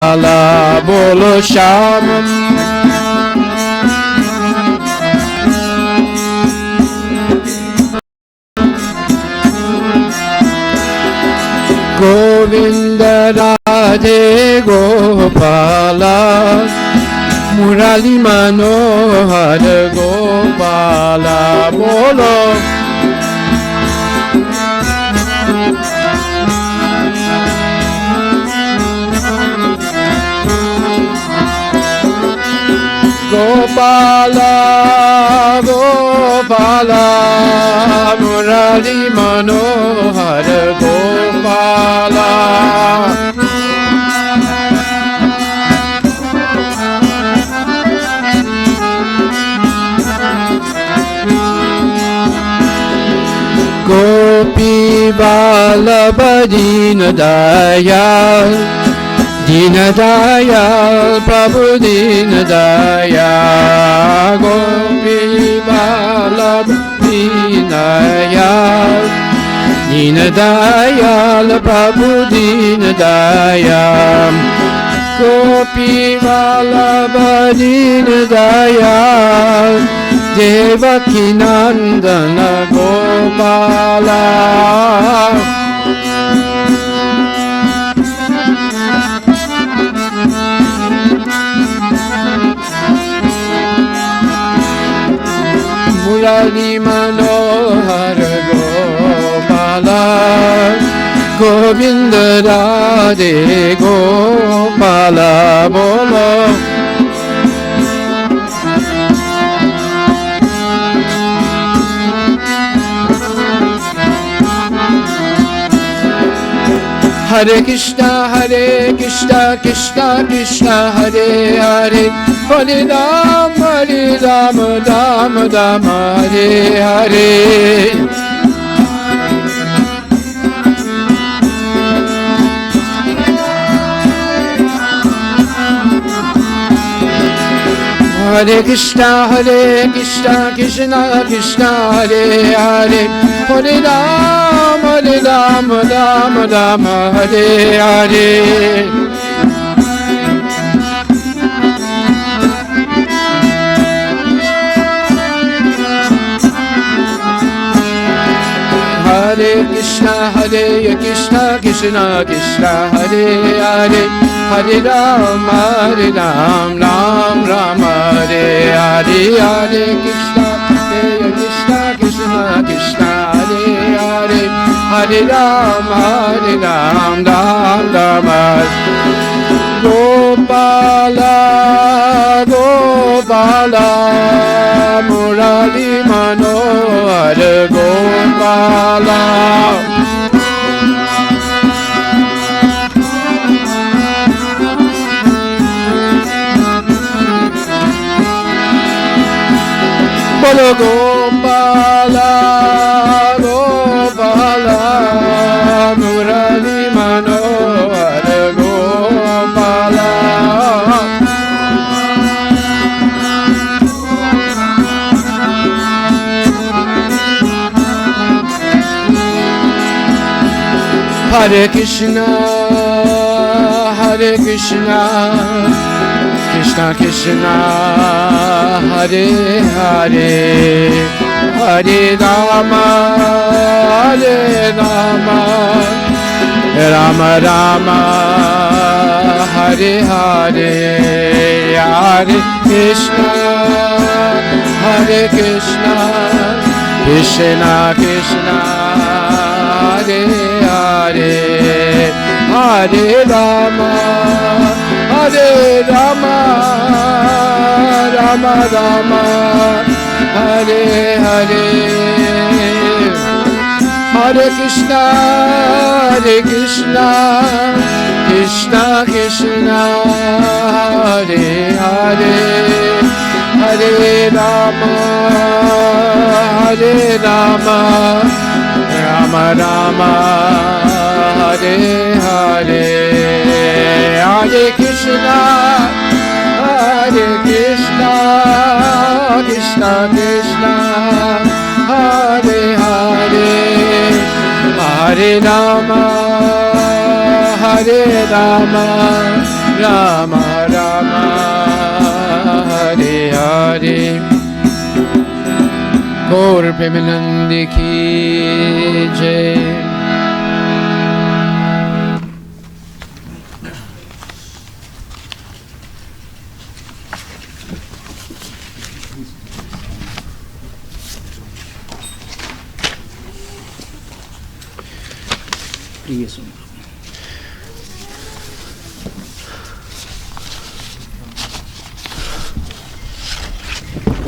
Gopala bolo Shyam Govinda Radhe Gopala Murali Manohar Gopala bolo Gopala, Gopala, Murali Manohar Gopala. Gopi Vallabha Dina Dayal Dina Dayal, Prabhu Dina Dayal, Gopi Vallabha Dina Dayal, Dina Dayal, Prabhu Dina Dayal, Gopi Vallabha Dina Dayal, Devaki Nandana Gopala. Murali Manohar Gopala Govinda Radhe Gopala Bolo Hare Krishna Krishna Krishna Hare Hare Hare Ram Ram Ram Hare Hare Hare Krishna Krishna Krishna Hare Hare Hare Ram Ram Ram Hare Hare Hare Krishna Krishna Krishna Hare Hare Hare Ram Ram Ram Hare Hare Hare Krishna Krishna Hare Hare Hare Ram Ram Gopala Gopala Murali Manohar Gopala Bolo Gopala Gopala Murali Manohar Gopala Hare Krishna Krishna Krishna Hare Hare Hare Rama Rama Rama Hare Hare Hare Krishna Krishna Krishna Hare Hare Hare Rama Rama Rama Hare Hare Hare Krishna Krishna Krishna Hare Hare Hare Rama Rama Rama Hare Hare Hare Krishna Krishna Krishna Hare Hare Hare Rama Rama Rama Hare Hare Gaur Premanandi Ki Jai.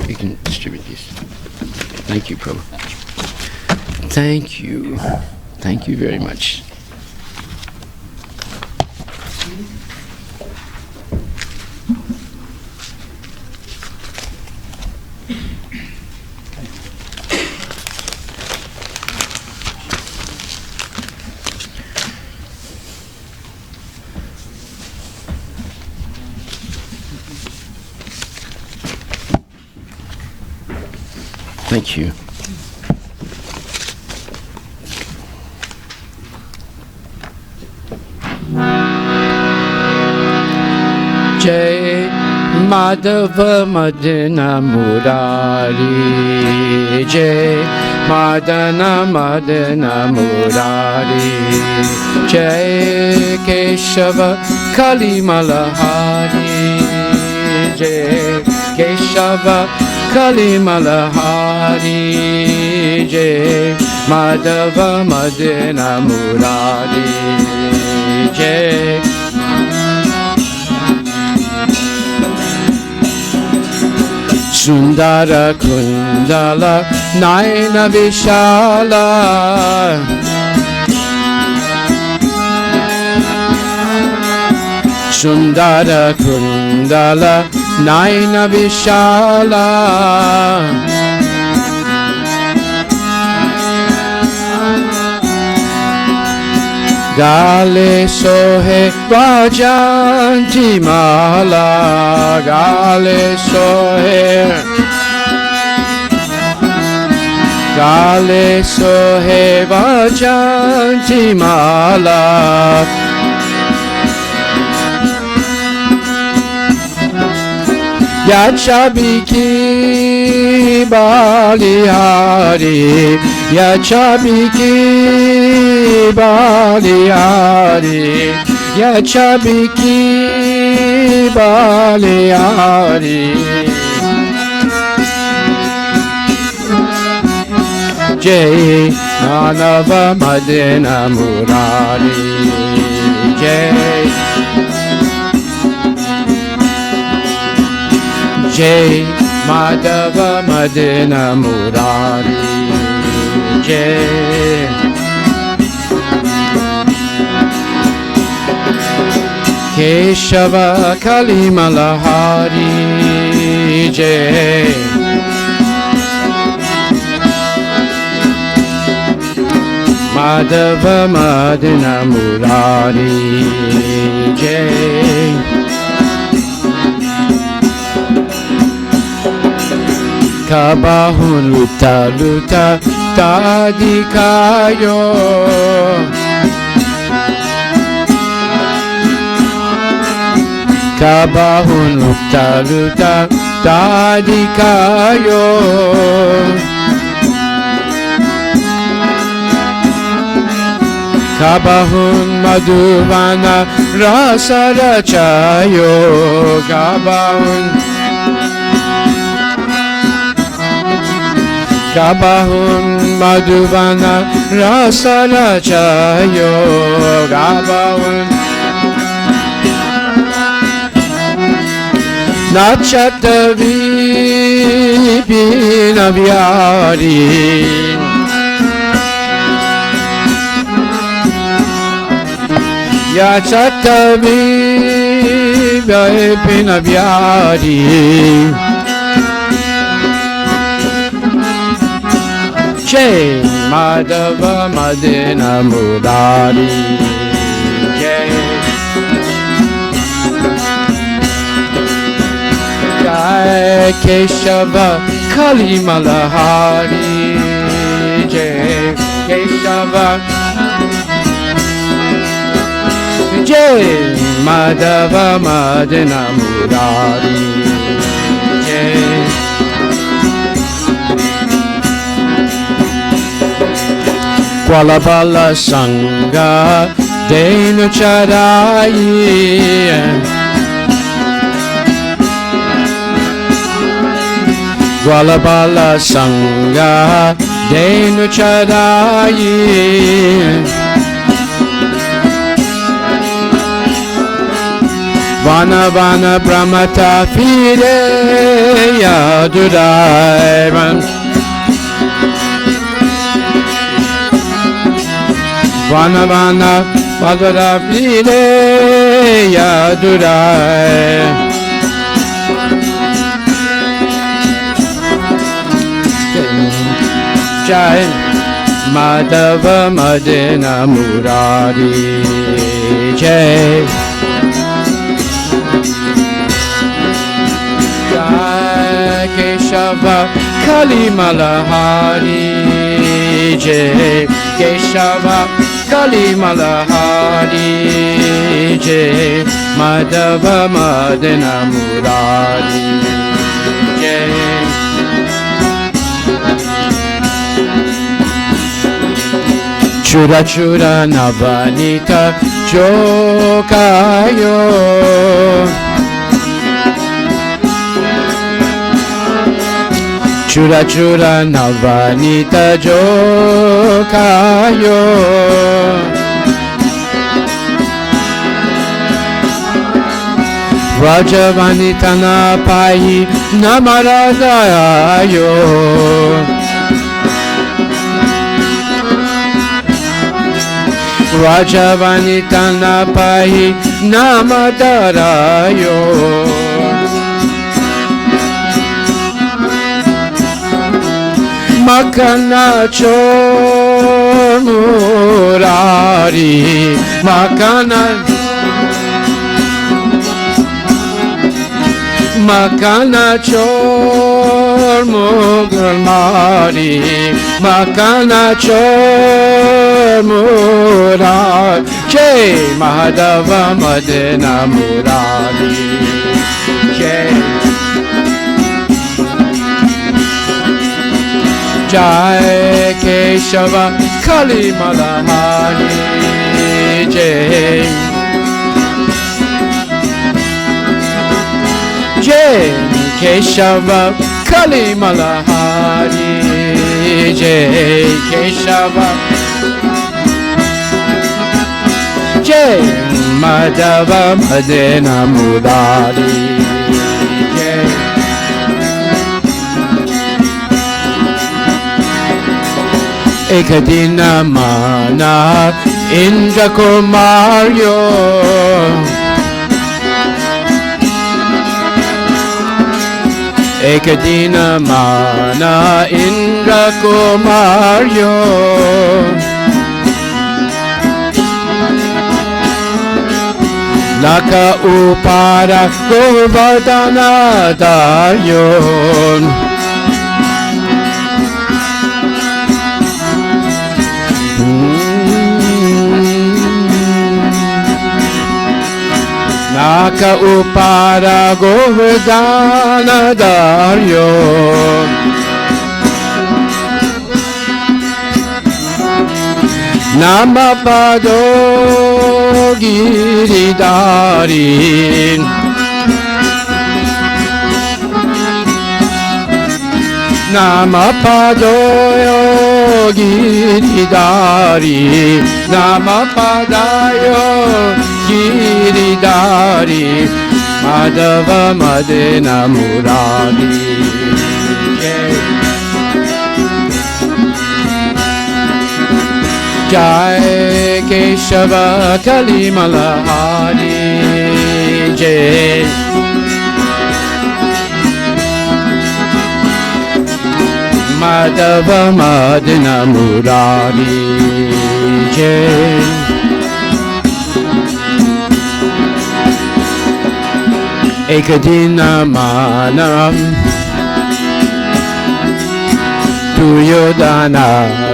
You can distribute these. Thank you, Prabhu. Thank you. Thank you very much. Thank you. Jai Madhava Madana Murari, Jai Madana Madana Murari, Jai Keshava Kalimalahari, Jai Keshava Kalimalahari, Jai Madhava Madana Murari, Jai Sundara Kundala Naina Vishala, Sundara Kundala Naina Vishala, Gale Sohe Vajanti Mala, Gale Sohe, Gale Sohe Vajanti Mala, Yachabiki Balihari, Yachabiki Balihari, Yachabiki Balihari, Jai Manava Madana Murari, Jai Jai Madhava Madana Murari, Jai Keshava Kalimalahari, Jai Madhava Madana Murari, Jai Kabahun Luta Luta Tadikayo, Kabahun Luta Luta Tadikayo, Kabahun Madhuvana Rasarachayo, Kabahun Kabahun Madhuvana Rasarachayo, Kabahun Nachatavi Pinavyari, Yachatavi Pinavyari, Jai Madhava Madana Murari, Jai Jai Keshava Kalimalahari, Jai Keshava Jai Madhava Madana Murari Jai Kualabala Sangha Denu Charayi Kualabala Sangha Denu Charayi Vana Vana Brahmata Fire Yaduraivan Vana Vana Brahmata Fire Yaduraivan Jai Madhava Madana Murari Jai Jai Keshava Kalimalahari Jai Keshava Kalimalahari Jai Madhava Madana Murari Jai Chura Chura Navanita Jokayo Chura Chura Navanita Jokayo Rajavanita Napai Namaradayo Rajavanita Napai Namadarayo Makana Chor Murari Makana Chor Murari Makana Chor Murari Jai Madhava Madana Murari Jai Jai Keshava Kalimalahari Jai Jai Keshava Kalimalahari Jai Keshava Jai Madhava Madana Murari Jai Ekadina Mana Indra Kumaryo Ekadina Mana Indra Kumaryo Laka Upara Govardhana Daryon Naka Upara Govardhana Daryon Namapado Giridarin Namapado Giridari Namapadayo Giridari Madhava Madana Murari Jai Keshava Kalimalahari Jai Madhava Madana Murari Jai Ekadina Manam Duryodhana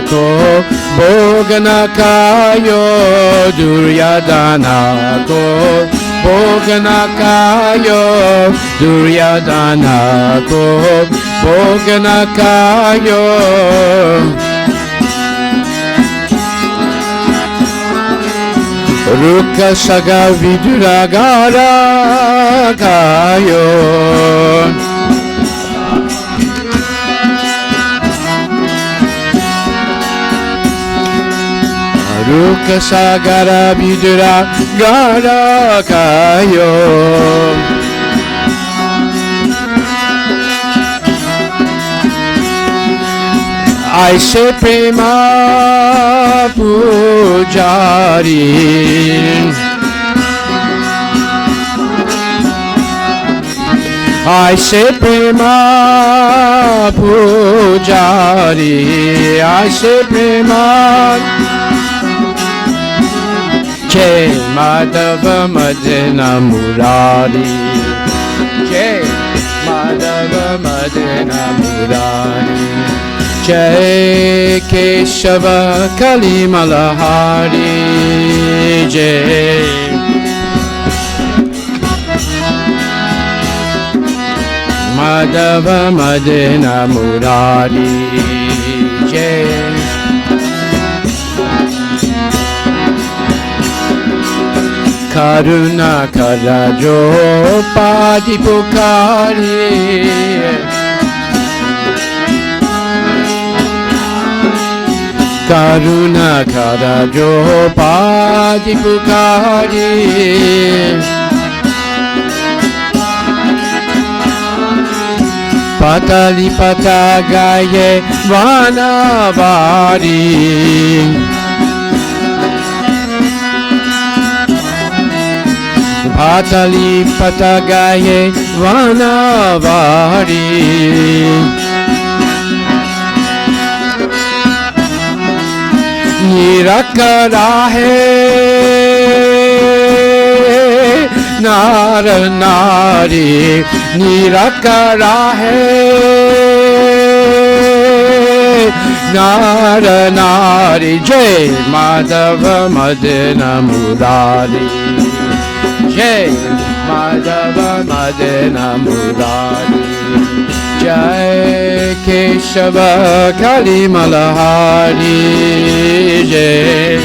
Ko Bhoganakayo Duryodhana ko Bhoganakayo Duryodhana ko Bhoganakayo Ruka Saga Viduragara Kayo Ruka Sagara Viduragara Kayo Aise Prema Pujari Aise Prema Pujari Aise Prema Jai Madhava Madana Murari Jai Madhava Madana Murari Jai Keshava Kalimalahari Jai Madhava Madana Murari Jai Karuna Karajo Padipukari Karuna Karajo Padipukari Patali Patagaye Vanavari Patali Patagaye Vanavari Nirakara hai Nara Nari Nirakara hai Nara Nari Jai Madhava Madana Murari Jai Madhava Madana Murari Jai Keshava Kalimalahari Jai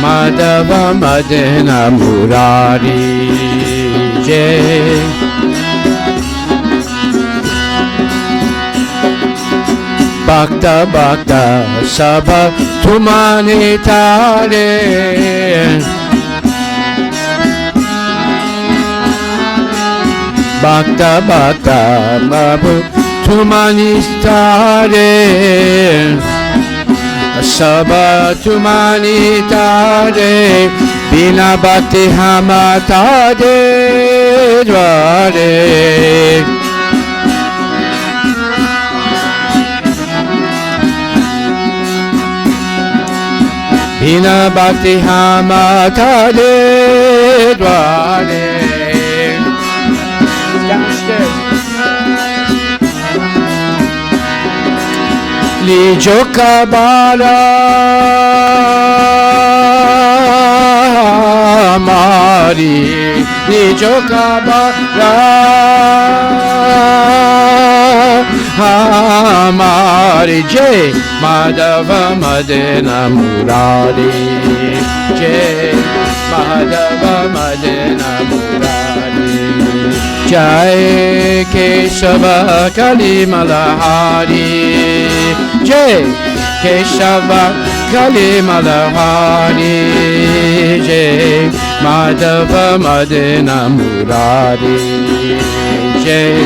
Madhava Madana Murari Jai Bhakta Bhakta Sabha Tumane Tare Bhakta Bhakta Mabu Tumani Tare Sabha Tumani Tare Bina Bhakti Hamatade Dware Bina Bhakti Hamatade Dware Lijo Kabara Mari Lijo Kabara Mari Jai Madhava Madana Murari Jai Madhava Madana Murari Jai Keshava Kalimalahari Jai Keshava Kalimalahari Jai Madhava Madana Murari Jai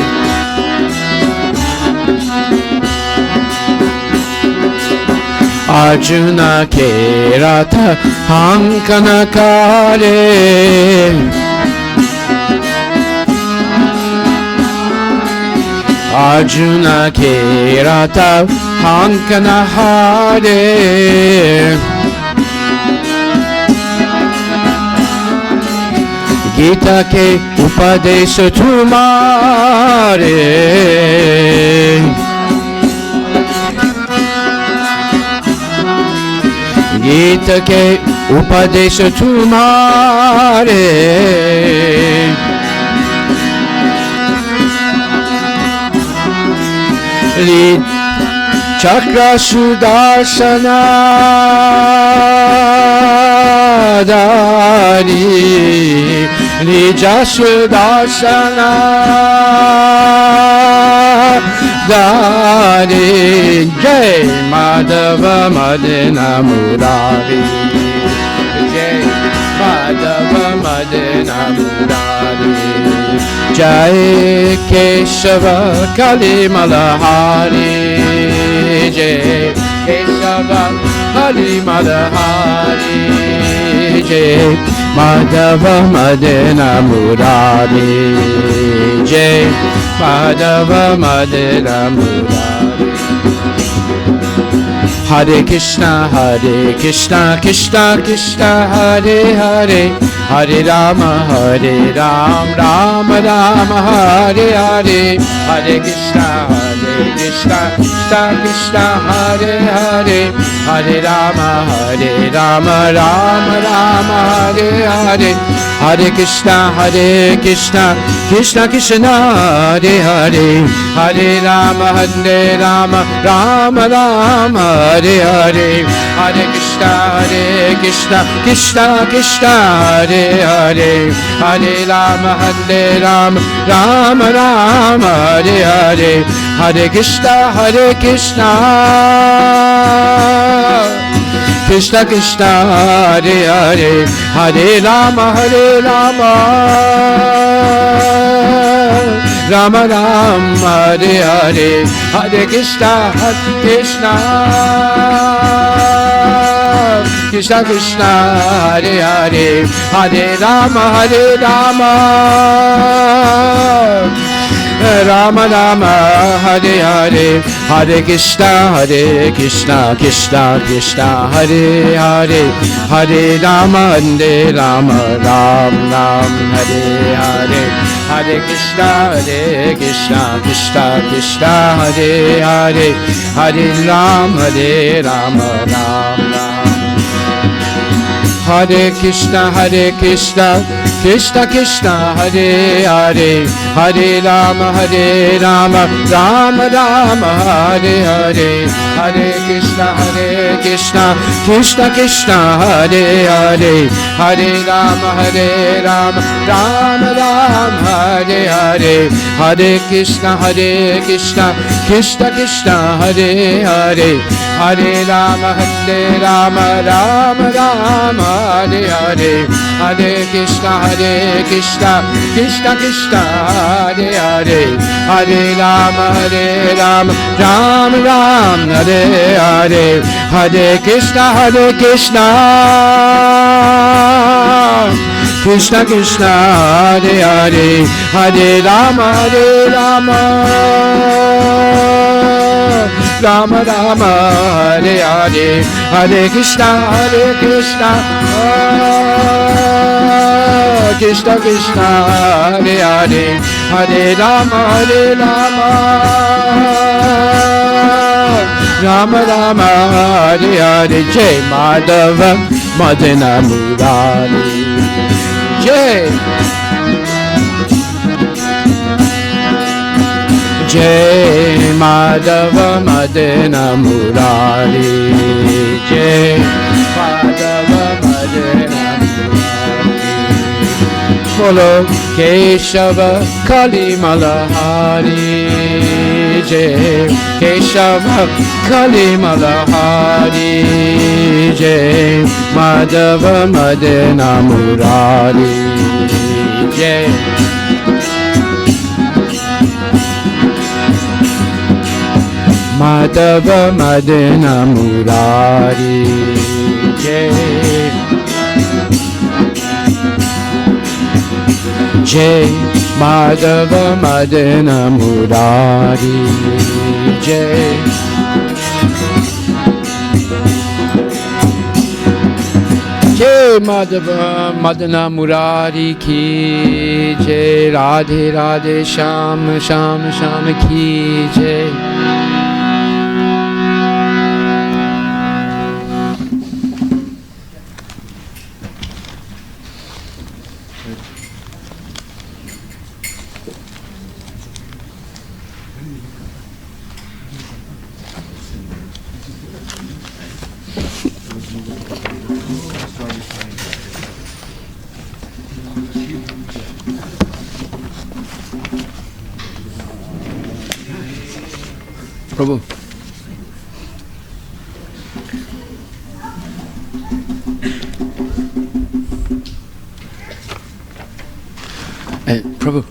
Arjuna Kerata Hankana Kare Arjuna Kerata Hankana Hare Gita के उपदेश तुम्हारे, गीता के उपदेश तुम्हारे, चक्र सुदर्शना दारी, निजा सुदर्शना दारी, जय माधव मदन मुरारी, जय माधव मदन मुरारी, जय केशव कलिमलहारी, जय केशव कलिमलहारी, जय माधव मदन मुरारी, जय Madhav Madan Murari. Hare Krishna Krishna Krishna Hare Hare, Hare Rama Rama Rama Hare Hare, Hare Krishna Krishna Krishna Hare Hare, Hare Rama Rama Rama Hare Hare, Hare Krishna Krishna Krishna Hare Hare, Hare Rama Rama Rama Hare Hare, Hare Krishna Krishna Hare Hare, Hare Rama Rama Rama Hare Hare, Hare Krishna Krishna Hare Hare, Hare Rama Rama Rama Hare Hare, Hare Krishna Krishna Krishna Hare Hare, Hare Rama Rama Rama Hare Hare, Hare Krishna Krishna Hare Hare, Hare Rama Rama Hare Hare, Hare Krishna Krishna Hare Hare, Hare Rama Rama. Hare Krishna Krishna Hare Hare, Hare Rama Rama Hare Hare, Hare Krishna Krishna Hare Hare, Hare Rama Rama Hare Hare, Hare Krishna Krishna Hare Hare, Hare Rama Rama Hare Hare, Hare Krishna Krishna Hare Hare, Hare Rama Rama Hare Hare, Hare Krishna Krishna Hare Hare, Hare Rama Rama Hare Hare, Hare Krishna Krishna Hare Hare, Hare Rama Rama Hare Hare, Jai Madhava Madana Murari, Jai Jai Madhava Madana Murari, Jai Madhava Madana Murari, Bolo Keshava Kalimalahari, Jai Keshava Kalimalahari, Jai Madhava Madana Murari, Jai Madhava Madana Murari, Jai Madhava Madana Murari, Jai Jai Madhava Madana Murari ki jai, Radhe Radhe Sham Sham Sham ki jai. Prabhu. Prabhu.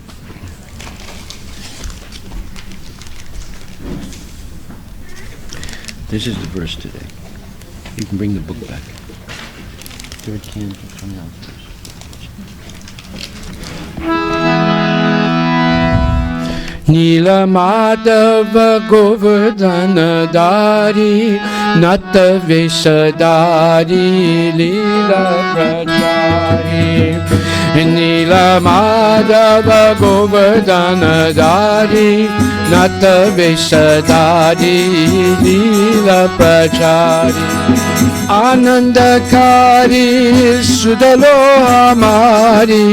This is the verse today. You can bring the book back. Third canto, coming out first. Nila Madhava Govardhana Dari Nata Vesadari Lila Prachari Nila Madhava Govardhana Dari Nata Vesadari Lila Prachari Anandakari Sudalo Amari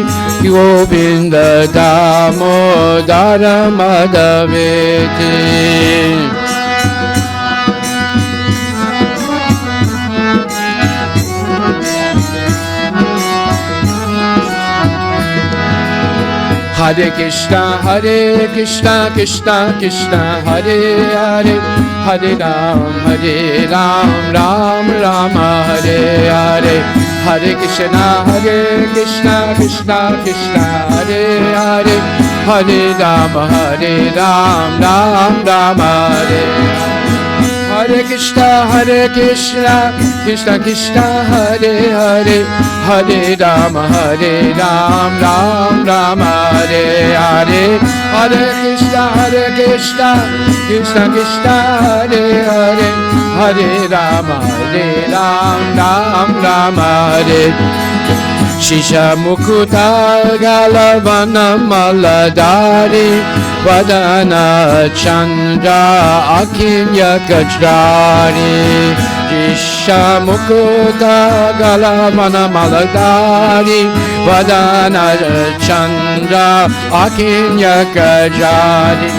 Govinda Damodara Madhaveti Hare Krishna, Krishna Krishna, Hare Hare, Hare Ram, Ram Rama, Hare Hare, Hare Krishna, Krishna Krishna, Hare Hare, Hare Ram, Ram Rama, Hare Hare. Hare Krishna, Krishna Krishna, Hare Hare, Hare Rama, Ram Rama, Hare Hare. Hare Krishna, Krishna Krishna, Hare Hare, Hare Rama, Ram Rama, Hare. Shisha Mukuta Galavana Maladari Vadana Chandra Akinya Kajrari Shisha Mukuta Galavana Maladari Vadana Chandra Akinya Kajrari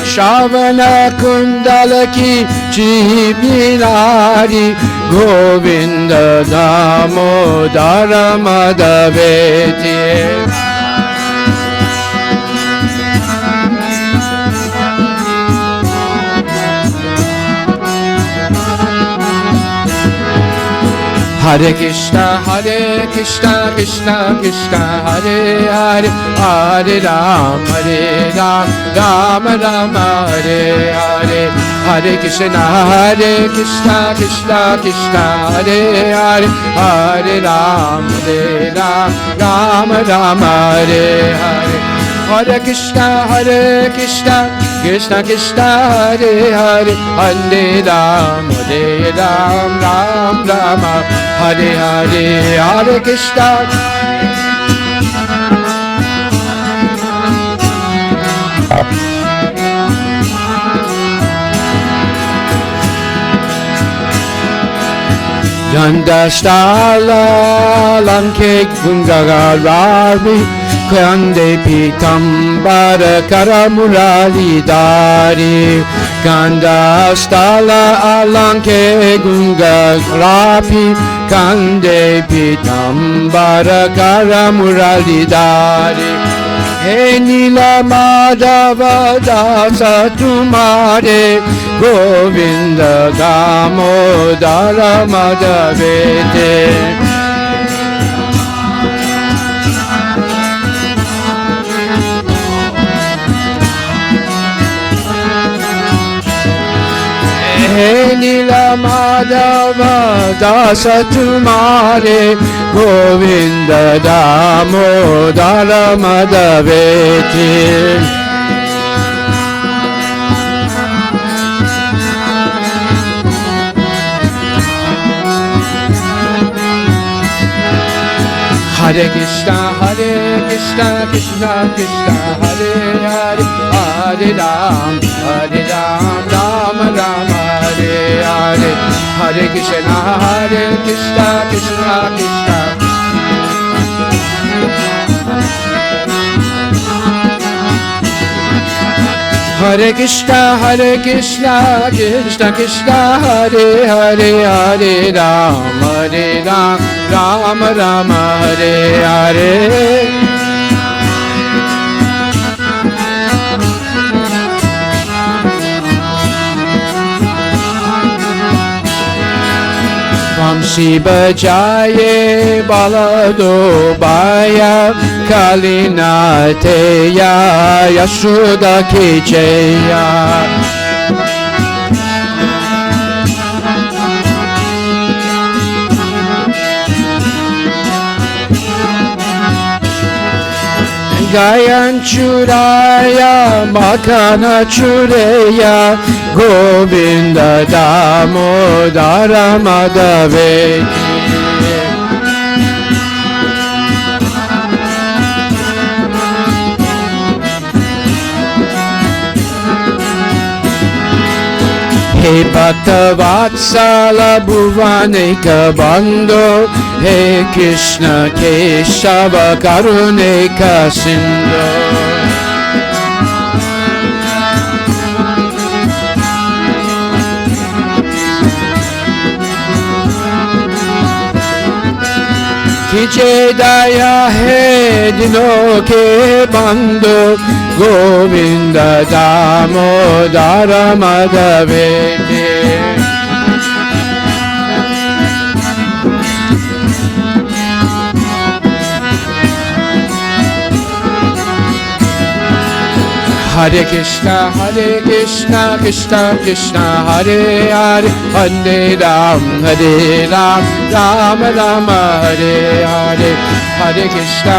Shavana Kundalaki Jibinari Govinda Damodara Madhaveti Hare Krishna, Krishna Krishna, Hare Hare, Hare Ram, Ram Rama, Hare Hare. Hare Krishna, Krishna Krishna, Hare Hare, Hare Ram, Ram Rama, Hare Hare. Hare Krishna, Krishna Krishna, Hare Hare, Hare Ram, Ram Rama, Hare Hare. Hare Krishna. Dandastala Lanke Gungagarami Kande Pitambara Karamurali Dari Kandastala Alanke Gungagrapi Kande Pitambara Karamurali Dari He Nila Madhava Dasa Tumare Govinda Damodara Madhavete He Nila Madhava Dasa Tumare Govinda Damodara Madhaveti Hare Krishna, Krishna Krishna, Hare Hare, Hare Ram, Ram Ram, Hare Hare. Hare Krishna, Krishna Krishna. Hare Krishna, Krishna Krishna, Hare Hare, Hare Ram, Ram Ram, Hare Hare. Vamsi bajaye balado baya kalina teya yashoda kecheya. Gayan churaya makana chureya Govinda Damodara Madhaveti. He Bhakta Vatsala Bhuvanika Bandho, He Krishna Keshava Karunika Sindho. Kiche daya he dino ke bandho, Govinda Damodara Madhaveti. Hare Krishna, Krishna Krishna, Hare Hare, Hare Ram, Ram Ram, Hare Hare. Hare Krishna,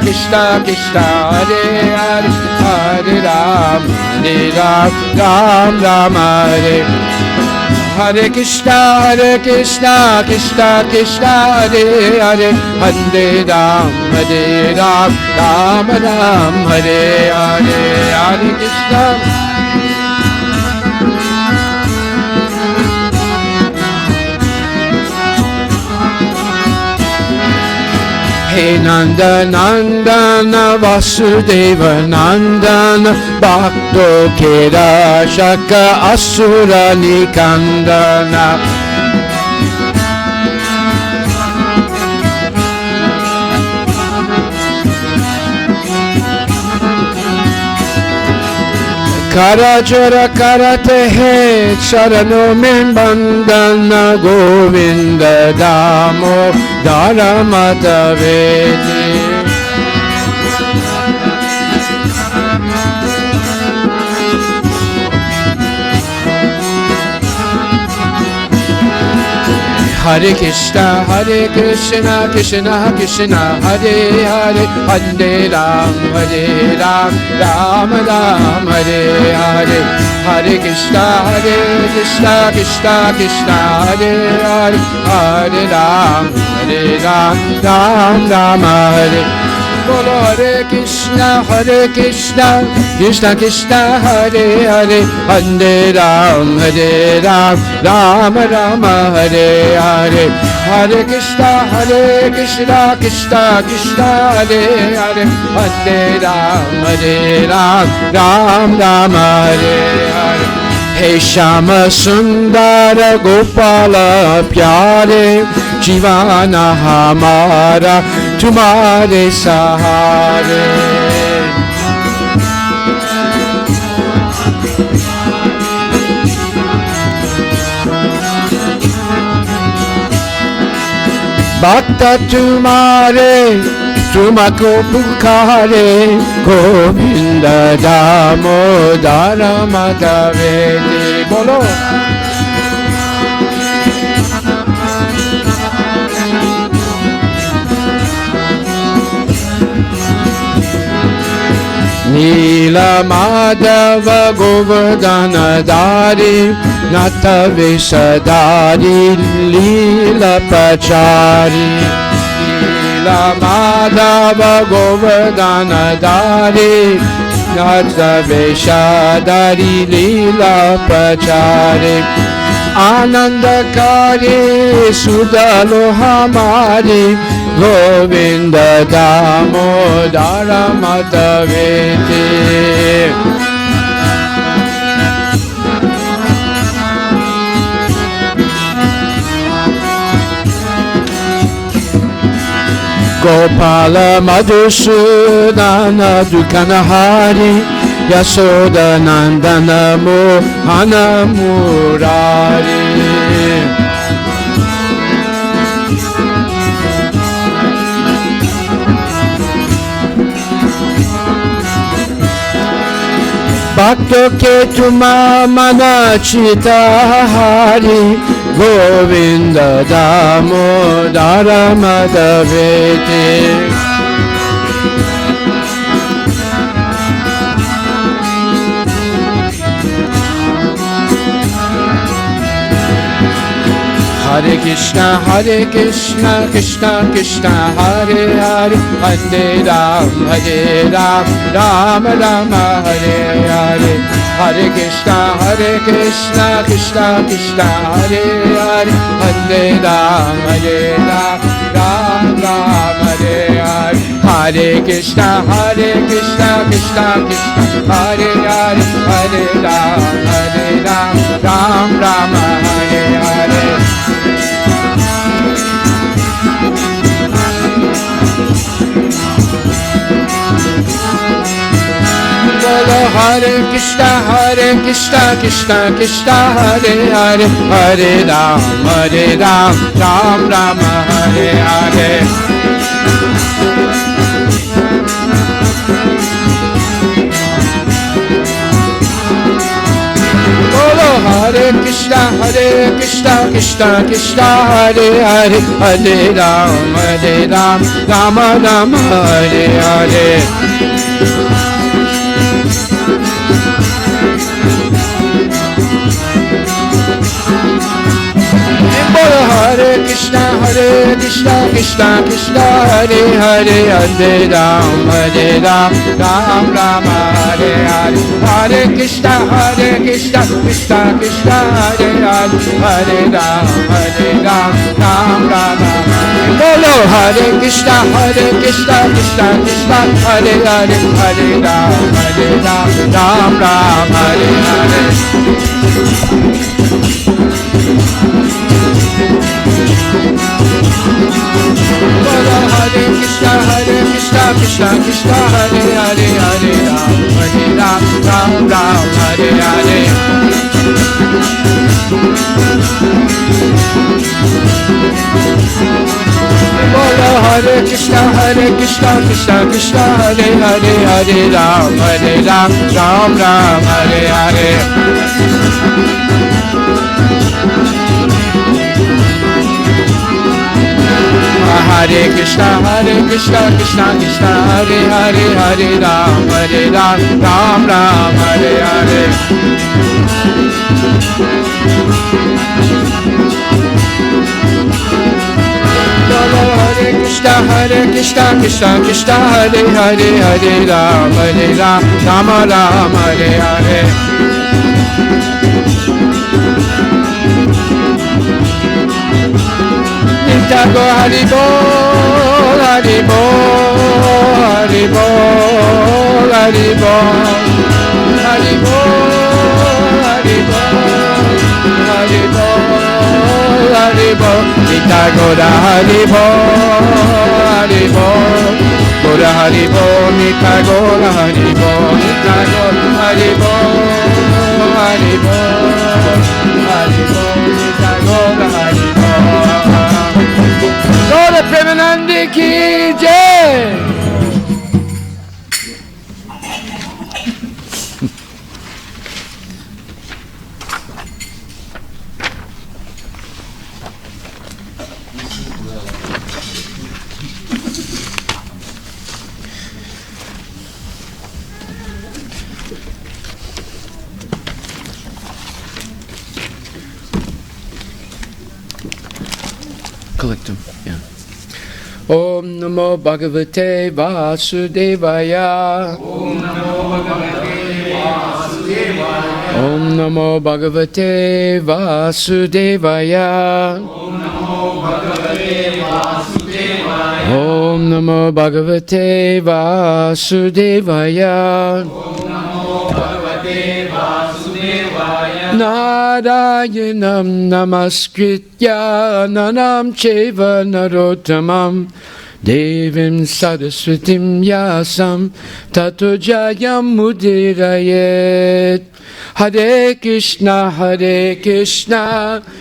Krishna Krishna, Hare Hare, Hare Ram, Ram Hare. Hare Krishna, Krishna Krishna, Hare Hare, Hare Ram, Ram Hare Hare. Hare Krishna. He Nanda Nandana Vasudeva Nandana Bhakto Kera Shaka Asura Nikandana. Karajara karate he charano mein bandana Govinda Damo Dara Madhaveti. Hare Krishna, Krishna Krishna, Hare Hare, Hare Ram, Ram Hare Hare. Hare Krishna, Krishna Krishna, Hare Hare, Hare Ram, Ram Hare. Bolo Hare Krishna, Krishna Krishna, Hare Hare, Hare Ram, Ram Hare Hare. Hare Krishna, Krishna Krishna, Hare Hare, Hare Ram, Ram Hare Hare. Hey Shama Sundara Gopala Pyare, Jivana Hamara Tumhare Sahare. Bhakta tumhare तुमको पुकारे गोविंद दामोदर माधवेति बोलो। नील माधव गोवर्धन धारी नाथ विषधारी लीला प्रचारी। Lila Madhava Govardhana Dari Nata Veshadari Lila Prachari Anandakari Sudalo Hamari Govinda Damodara Madhaveti Gopala Madhusudana Dukanahari Yasoda Nandana Mohana Murari Bhakta Ketuma Manachita Hari Govinda Damodara Madhaveti Hare Krishna, Krishna Krishna, Hare Hare, Hare Ram, Ram Rama, Hare Hare. Hare Krishna, Krishna Krishna, Hare Hare, Hare Ram, Ram Hare Hare. Hare Krishna, Krishna Krishna, Hare Hare, Hare Ram, Ram Rama, Hare Hare. Hare Krishna, Krishna Krishna, Hare Hare, Hare Ram, Ram Rama, Hare Hare. Hare Krishna, Krishna Krishna, Hare Hare, Hare Ram, Rama Rama, Hare Hare. Hare Krishna, Krishna Krishna, Hare Hare, Hare Ram, Ram Rama, Hare Hare. Hare Krishna, Krishna Krishna, Hare Hare, Hare Ram, Ram Rama. Bolo Hare Krishna, Krishna Krishna, Hare Hare, Hare Ram, Ram Rama, Hare Hare. Hare Krishna, Krishna Krishna, Hare Hare, Hare Ram, Ram Hare Hare. Bolo Hare Krishna, Krishna Krishna, Hare Hare, Hare Ram, Ram Hare Hare. Hare Krishna, Krishna Krishna, Hare Hare, Hare Ram, Ram Hare Hare. Hare Krishna, Krishna Krishna, Hare Hare, Hare Ram, Ram Hare Hare. Go Hari Bol, Hari Bol, Hari Bol, Hari Bol, Hari Bol, Hari Bol, Hari Bol, Hari Bol. Nita Goda Hari Bol, Hari Bol, Goda Hari Bol, Nita Goda Hari Bol, Nita Goda Hari Bol, Hari Bol, Hari Bol, Nita Goda Hari Bol. Gora Premanandi ki jai. Collect them, yeah. Om Namo Bhagavate Vasudevaya. Om Namo Bhagavate Vasudevaya. Om Namo Bhagavate Vasudevaya. Om Namo Bhagavate Vasudevaya. Om Namo Bhagavate Vasudevaya. Om Namo Bhagavate Vasudevaya. Narayanam Namaskritya Nanam Cheva Narottamam Devim Saraswatim Yasam Tato Jayam Mudirayet. Hare Krishna,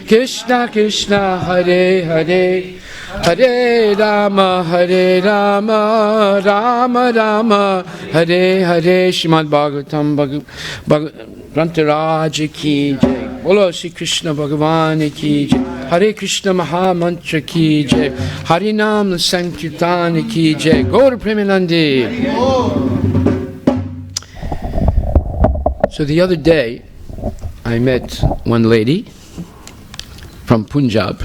Krishna Krishna, Hare Hare, Hare Rama, Rama Rama, Hare Hare. Srimad Bhagavatam Grantaraja ki jai. Bolo Shri Krishna Bhagavan ki jai. Hare Krishna Maha Mantra ki jai. Harinam Sankirtan ki jai. Gaur Premanandi. So the other day, I met one lady from Punjab,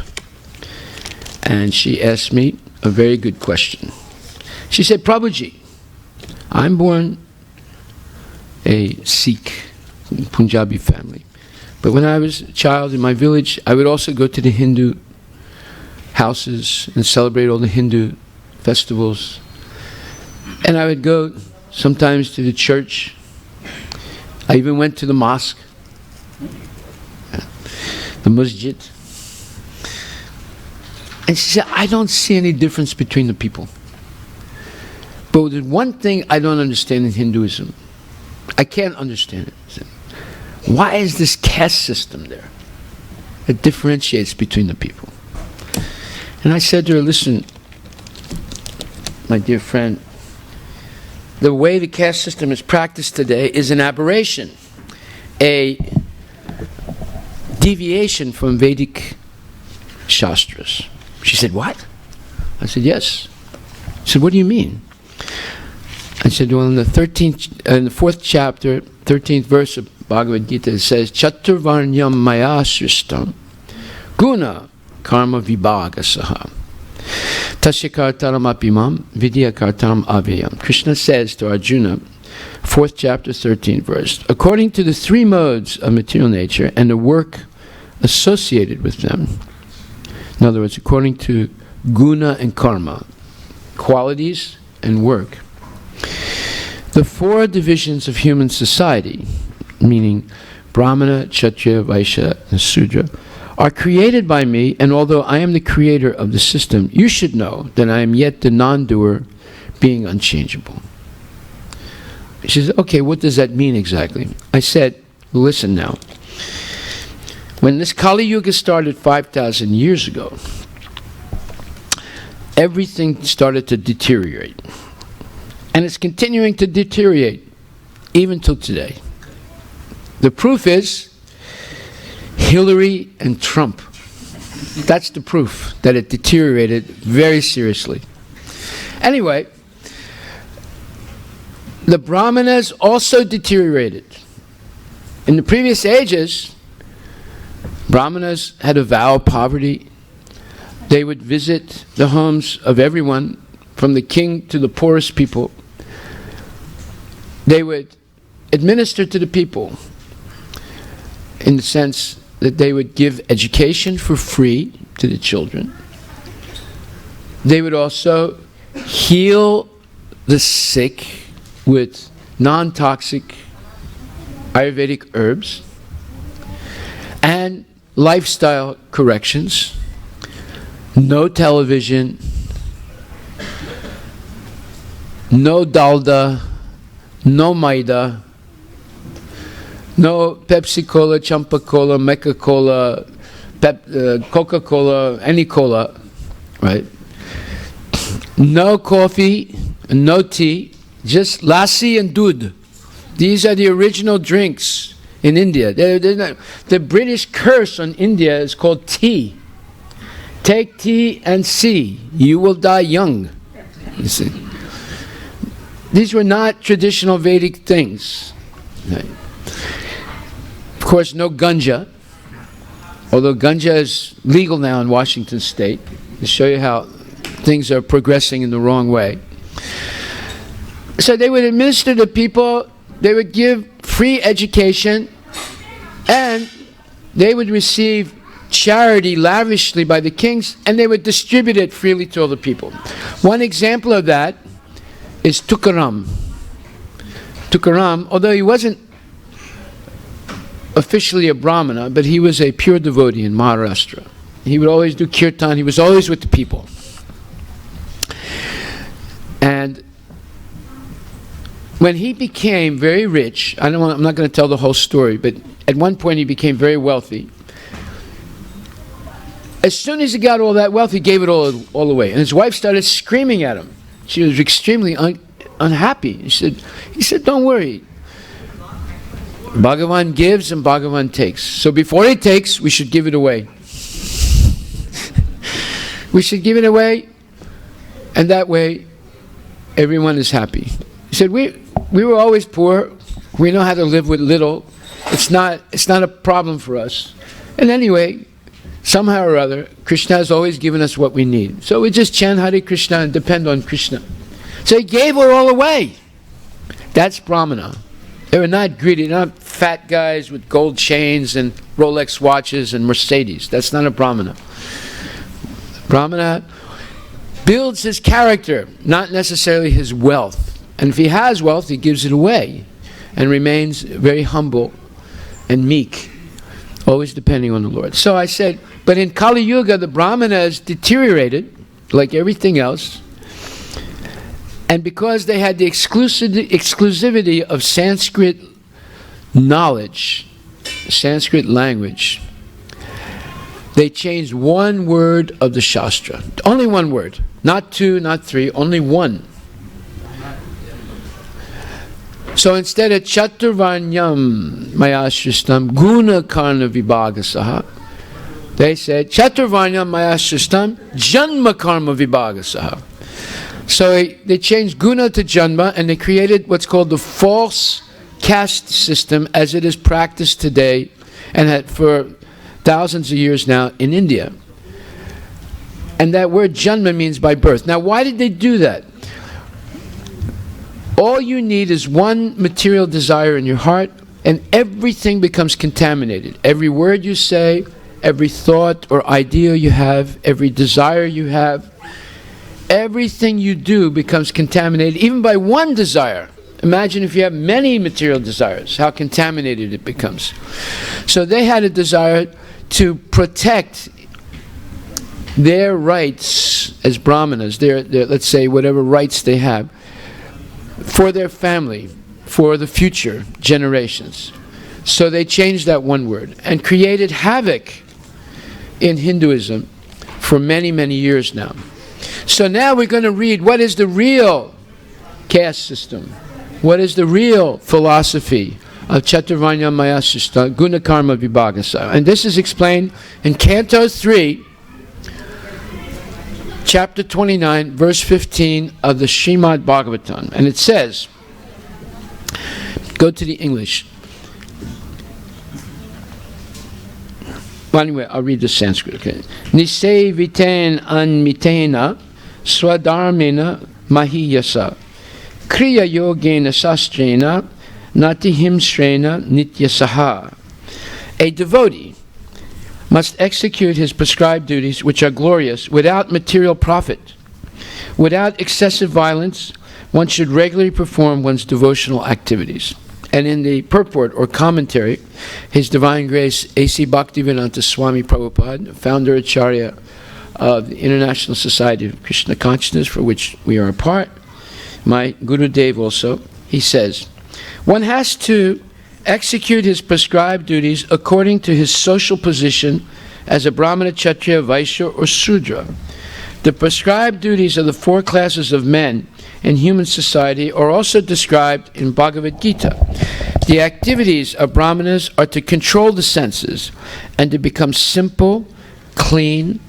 and she asked me a very good question. She said, Prabhuji, I'm born a Sikh, Punjabi family. But when I was a child in my village, I would also go to the Hindu houses and celebrate all the Hindu festivals. And I would go sometimes to the church. I even went to the mosque, the masjid. And she said, I don't see any difference between the people. But there's one thing I don't understand in Hinduism. I can't understand it. Why is this caste system there? It differentiates between the people. And I said to her, listen, my dear friend, the way the caste system is practiced today is an aberration, a deviation from Vedic Shastras. She said, what? I said, yes. She said, what do you mean? I said, well, in the 4th chapter, 13th verse of Bhagavad Gita, it says, Chaturvarnyam maya sristam guna karma vibhaga saha. Tasyakartaram apimam vidyakartaram avyayam. Krishna says to Arjuna, 4th chapter, 13th verse, according to the 3 modes of material nature and the work associated with them. In other words, according to guna and karma, qualities and work. The 4 divisions of human society, meaning Brahmana, Kshatriya, Vaishya, and Sudra, are created by me, and although I am the creator of the system, you should know that I am yet the non-doer, being unchangeable. She said, okay, what does that mean exactly? I said, listen now. When this Kali Yuga started 5,000 years ago, everything started to deteriorate. And it's continuing to deteriorate even till today. The proof is Hillary and Trump. That's the proof that it deteriorated very seriously. Anyway, the Brahmanas also deteriorated. In the previous ages, Brahmanas had a vow of poverty. They would visit the homes of everyone, from the king to the poorest people. They would administer to the people in the sense that they would give education for free to the children. They would also heal the sick with non-toxic Ayurvedic herbs and lifestyle corrections. No television, no dalda, no maida, no Pepsi Cola, Champa Cola, Mecca Cola, Coca Cola, any cola, right? No coffee, no tea, just lassi and doodh. These are the original drinks in India. The British curse on India is called tea. Take tea and see, you will die young. You see. These were not traditional Vedic things. Right. Of course, no ganja, although ganja is legal now in Washington State. To show you how things are progressing in the wrong way. So they would administer to people, they would give free education, and they would receive charity lavishly by the kings, and they would distribute it freely to all the people. One example of that is Tukaram. Tukaram, although he wasn't officially a Brahmana, but he was a pure devotee in Maharashtra. He would always do kirtan, he was always with the people. And when he became very rich, I'm not going to tell the whole story, but at one point he became very wealthy. As soon as he got all that wealth, he gave it all away. And his wife started screaming at him. She was extremely unhappy. He said, don't worry. Bhagavan gives and Bhagavan takes. So before he takes, we should give it away. We should give it away, and that way everyone is happy. He said, we were always poor. We know how to live with little. It's not a problem for us. And anyway, somehow or other, Krishna has always given us what we need. So we just chant Hare Krishna and depend on Krishna. So he gave it all away. That's Brahmana. They were not greedy, not fat guys with gold chains and Rolex watches and Mercedes. That's not a Brahmana. Brahmana builds his character, not necessarily his wealth. And if he has wealth, he gives it away and remains very humble and meek, always depending on the Lord. So I said, but in Kali Yuga, the Brahmana has deteriorated like everything else. And because they had the exclusivity of Sanskrit knowledge, Sanskrit language, they changed one word of the Shastra. Only one word. Not two, not three, only one. So instead of Chaturvanyam Mayashristam Guna Karna Vibhagasaha, they said Chaturvanyam Mayashristam Janma Karma Vibhagasaha. So they changed Guna to Janma, and they created what's called the false caste system as it is practiced today and for thousands of years now in India. And that word Janma means by birth. Now why did they do that? All you need is one material desire in your heart, and everything becomes contaminated. Every word you say, every thought or idea you have, every desire you have, everything you do becomes contaminated, even by one desire. Imagine if you have many material desires, how contaminated it becomes. So they had a desire to protect their rights as Brahmanas, their let's say whatever rights they have, for their family, for the future generations. So they changed that one word and created havoc in Hinduism for many, many years now. So now we're going to read what is the real caste system, what is the real philosophy of Chaturvanya Mayasista Guna Karma Vibhagasa. And this is explained in Canto 3, Chapter 29, verse 15 of the Srimad Bhagavatam. And it says, go to the English. Well, anyway, I'll read the Sanskrit, okay. Nisei viten anmitena swadharmena mahiyasa kriya yogena sastrena natihimsrena nityasaha. A devotee must execute his prescribed duties, which are glorious, without material profit. Without excessive violence, one should regularly perform one's devotional activities. And in the purport or commentary, His Divine Grace A.C. Bhaktivedanta Swami Prabhupada, founder Acharya of the International Society of Krishna Consciousness, for which we are a part, my Gurudev also, he says, one has to execute his prescribed duties according to his social position as a Brahmana, Kshatriya, Vaishya, or Sudra. The prescribed duties of the four classes of men in human society are also described in Bhagavad Gita. The activities of Brahmanas are to control the senses and to become simple, clean,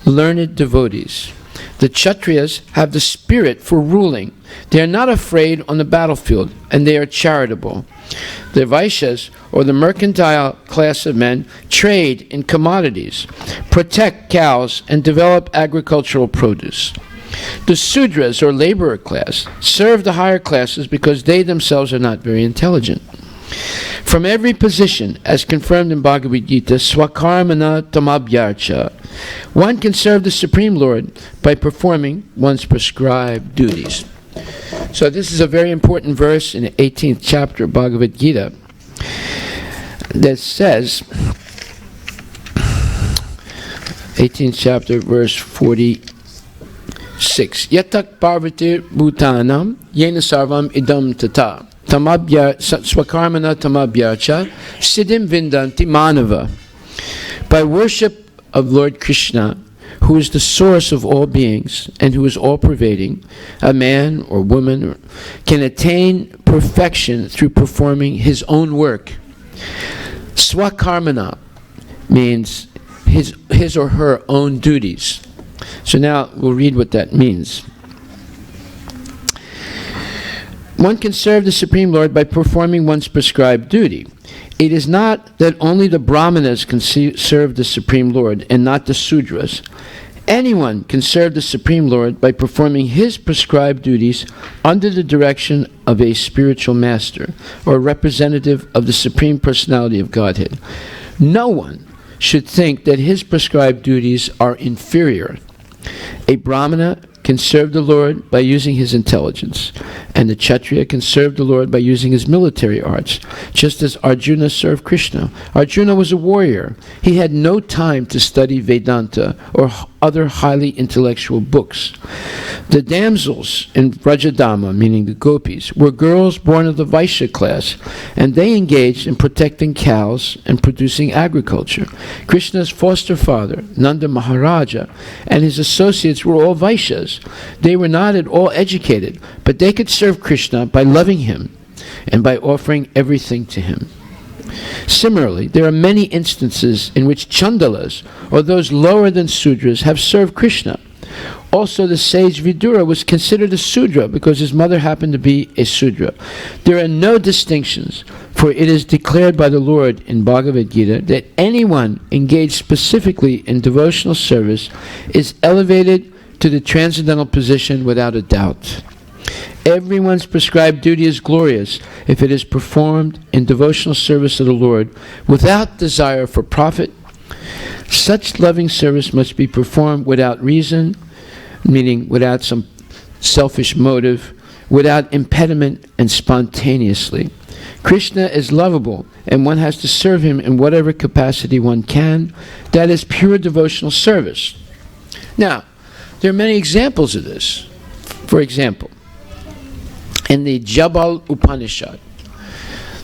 learned devotees. The Kshatriyas have the spirit for ruling. They are not afraid on the battlefield, and they are charitable. The Vaishyas, or the mercantile class of men, trade in commodities, protect cows, and develop agricultural produce. The Sudras, or laborer class, serve the higher classes because they themselves are not very intelligent. From every position, as confirmed in Bhagavad Gita, Swakarmana Tamabhyarcha, one can serve the Supreme Lord by performing one's prescribed duties. So this is a very important verse in the 18th chapter of Bhagavad Gita that says, 18th chapter, verse 46, Yatak Parvatir Bhutanam Yena Sarvam Idam Tata Swakarmana Tamabhyarcha Siddhim Vindanti Manava. By worship of Lord Krishna, who is the source of all beings and who is all-pervading, a man or woman can attain perfection through performing his own work. Swakarmana means his or her own duties. So now we'll read what that means. One can serve the Supreme Lord by performing one's prescribed duty. It is not that only the Brahmanas can serve the Supreme Lord and not the Sudras. Anyone can serve the Supreme Lord by performing his prescribed duties under the direction of a spiritual master or representative of the Supreme Personality of Godhead. No one should think that his prescribed duties are inferior. A Brahmana can serve the Lord by using his intelligence, and the Kshatriya can serve the Lord by using his military arts, just as Arjuna served Krishna. Arjuna was a warrior. He had no time to study Vedanta or other highly intellectual books. The damsels in Vrajadama, meaning the gopis, were girls born of the Vaishya class, and they engaged in protecting cows and producing agriculture. Krishna's foster father, Nanda Maharaja, and his associates were all Vaishyas. They were not at all educated, but they could serve Krishna by loving him and by offering everything to him. Similarly, there are many instances in which Chandalas, or those lower than Sudras, have served Krishna. Also, the sage Vidura was considered a Sudra because his mother happened to be a Sudra. There are no distinctions, for it is declared by the Lord in Bhagavad Gita that anyone engaged specifically in devotional service is elevated to the transcendental position without a doubt. Everyone's prescribed duty is glorious if it is performed in devotional service of the Lord without desire for profit. Such loving service must be performed without reason, meaning without some selfish motive, without impediment, and spontaneously. Krishna is lovable, and one has to serve him in whatever capacity one can. That is pure devotional service. Now, there are many examples of this. For example, in the Jabal Upanishad,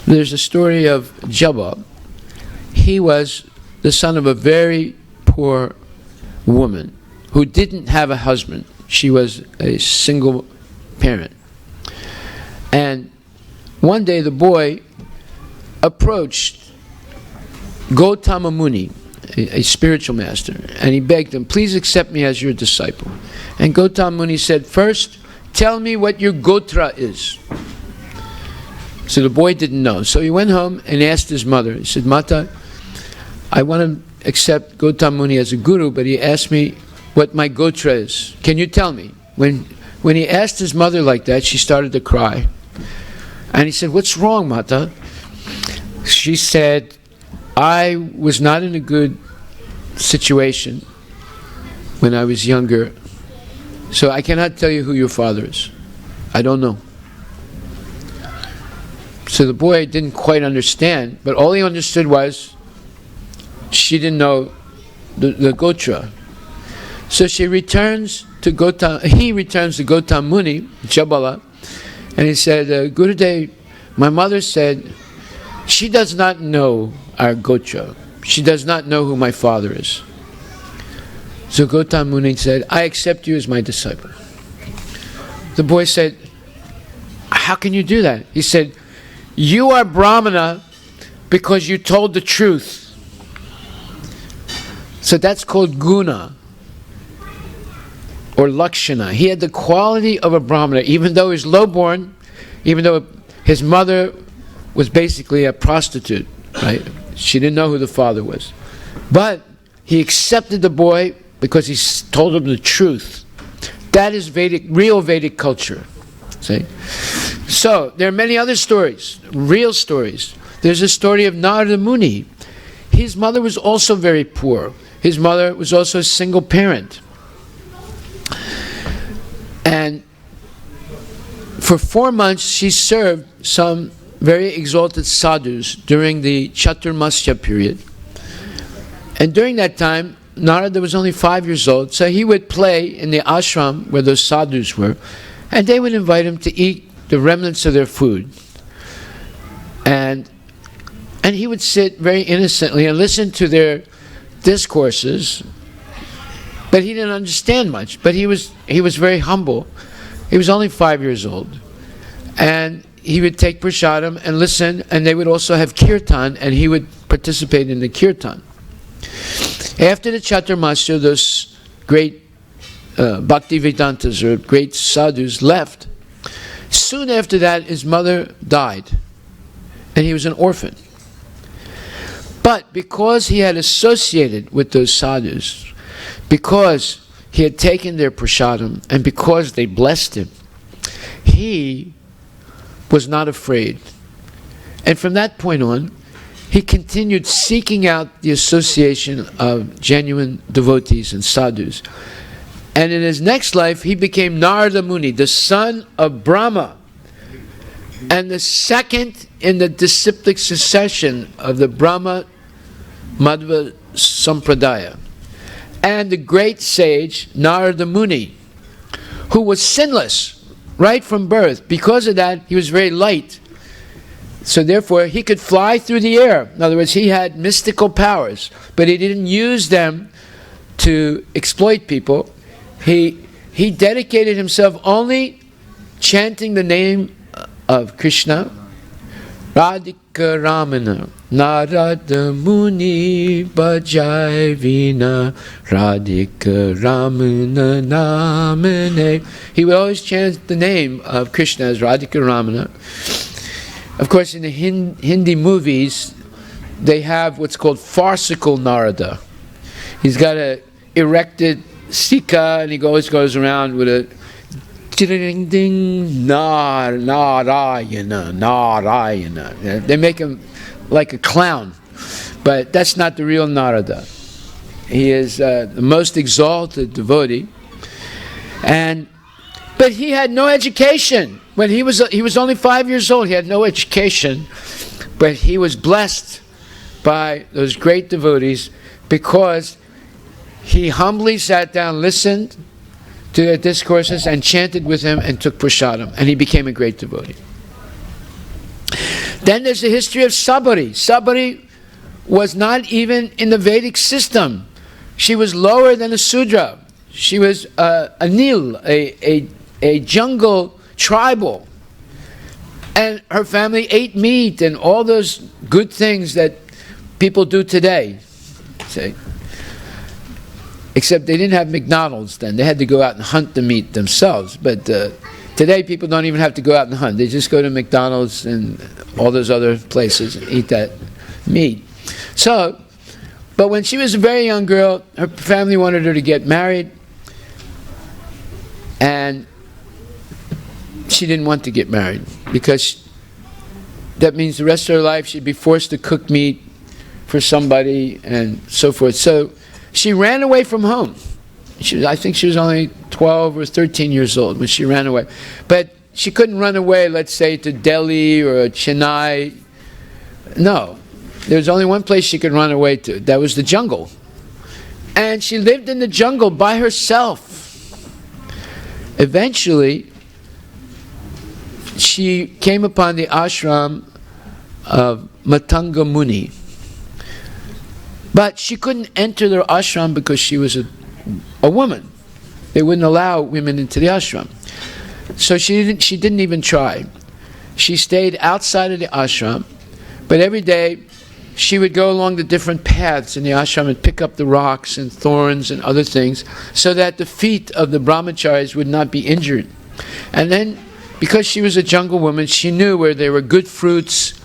there's a story of Jabal. He was the son of a very poor woman who didn't have a husband. She was a single parent. And one day the boy approached Gautama Muni, a spiritual master, and he begged him, please accept me as your disciple. And Gautama Muni said, first, tell me what your gotra is. So the boy didn't know. So he went home and asked his mother. He said, Mata, I want to accept Gautama Muni as a guru, but he asked me what my gotra is. Can you tell me? When he asked his mother like that, she started to cry. And he said, what's wrong, Mata? She said, I was not in a good situation when I was younger, so I cannot tell you who your father is. I don't know. So the boy didn't quite understand, but all he understood was she didn't know the gotra. So he returns to Gautama Muni, Jabala, and he said, Gurudev, my mother said, she does not know our gotra. She does not know who my father is. So Gautama Muni said, I accept you as my disciple. The boy said, how can you do that? He said, you are Brahmana because you told the truth. So that's called guna or lakshana. He had the quality of a Brahmana, even though he was low-born, even though his mother was basically a prostitute, right? She didn't know who the father was. But he accepted the boy because he told him the truth. That is Vedic, real Vedic culture. See? So, there are many other stories, real stories. There's a story of Narada Muni. His mother was also very poor. His mother was also a single parent. And for 4 months, she served some very exalted sadhus during the Chaturmasya period. And during that time, Narada was only 5 years old, so he would play in the ashram where those sadhus were, and they would invite him to eat the remnants of their food. And he would sit very innocently and listen to their discourses, but he didn't understand much. But he was very humble. He was only 5 years old. And he would take prasadam and listen, and they would also have kirtan, and he would participate in the kirtan. After the Chaturmasya, those great Bhaktivedantas, or great sadhus, left. Soon after that, his mother died, and he was an orphan. But because he had associated with those sadhus, because he had taken their prasadam, and because they blessed him, he was not afraid. And from that point on, he continued seeking out the association of genuine devotees and sadhus. And in his next life, he became Narada Muni, the son of Brahma, and the second in the disciplic succession of the Brahma Madhva Sampradaya. And the great sage, Narada Muni, who was sinless right from birth. Because of that, he was very light. So therefore, he could fly through the air. In other words, he had mystical powers, but he didn't use them to exploit people. He dedicated himself only chanting the name of Krishna, Radhika Ramana, Narada Muni Bhajai Vina, Radhika Ramana Namane. He would always chant the name of Krishna as Radhika Ramana. Of course, in the Hindi movies, they have what's called farcical Narada. He's got a erected sika, and he always goes around with a ding ding Narayana, Narayana. They make him like a clown, but that's not the real Narada. He is the most exalted devotee, but he had no education. When he was only 5 years old, he had no education, but he was blessed by those great devotees because he humbly sat down, listened to their discourses, and chanted with him and took prasadam, and he became a great devotee. Then there's the history of Sabari. Sabari was not even in the Vedic system. She was lower than a Sudra. She was a Nil, a jungle tribal. And her family ate meat and all those good things that people do today. See? Except they didn't have McDonald's then. They had to go out and hunt the meat themselves. But today people don't even have to go out and hunt. They just go to McDonald's and all those other places and eat that meat. So, but when she was a very young girl, her family wanted her to get married. And she didn't want to get married because that means the rest of her life she'd be forced to cook meat for somebody and so forth. So she ran away from home. I think she was only 12 or 13 years old when she ran away. But she couldn't run away, let's say, to Delhi or Chennai. No. There was only one place she could run away to. That was the jungle. And she lived in the jungle by herself. Eventually, she came upon the ashram of Matanga Muni. But she couldn't enter their ashram because she was a woman. They wouldn't allow women into the ashram. So she didn't even try. She stayed outside of the ashram, but every day she would go along the different paths in the ashram and pick up the rocks and thorns and other things so that the feet of the brahmacharis would not be injured. And then, because she was a jungle woman, she knew where there were good fruits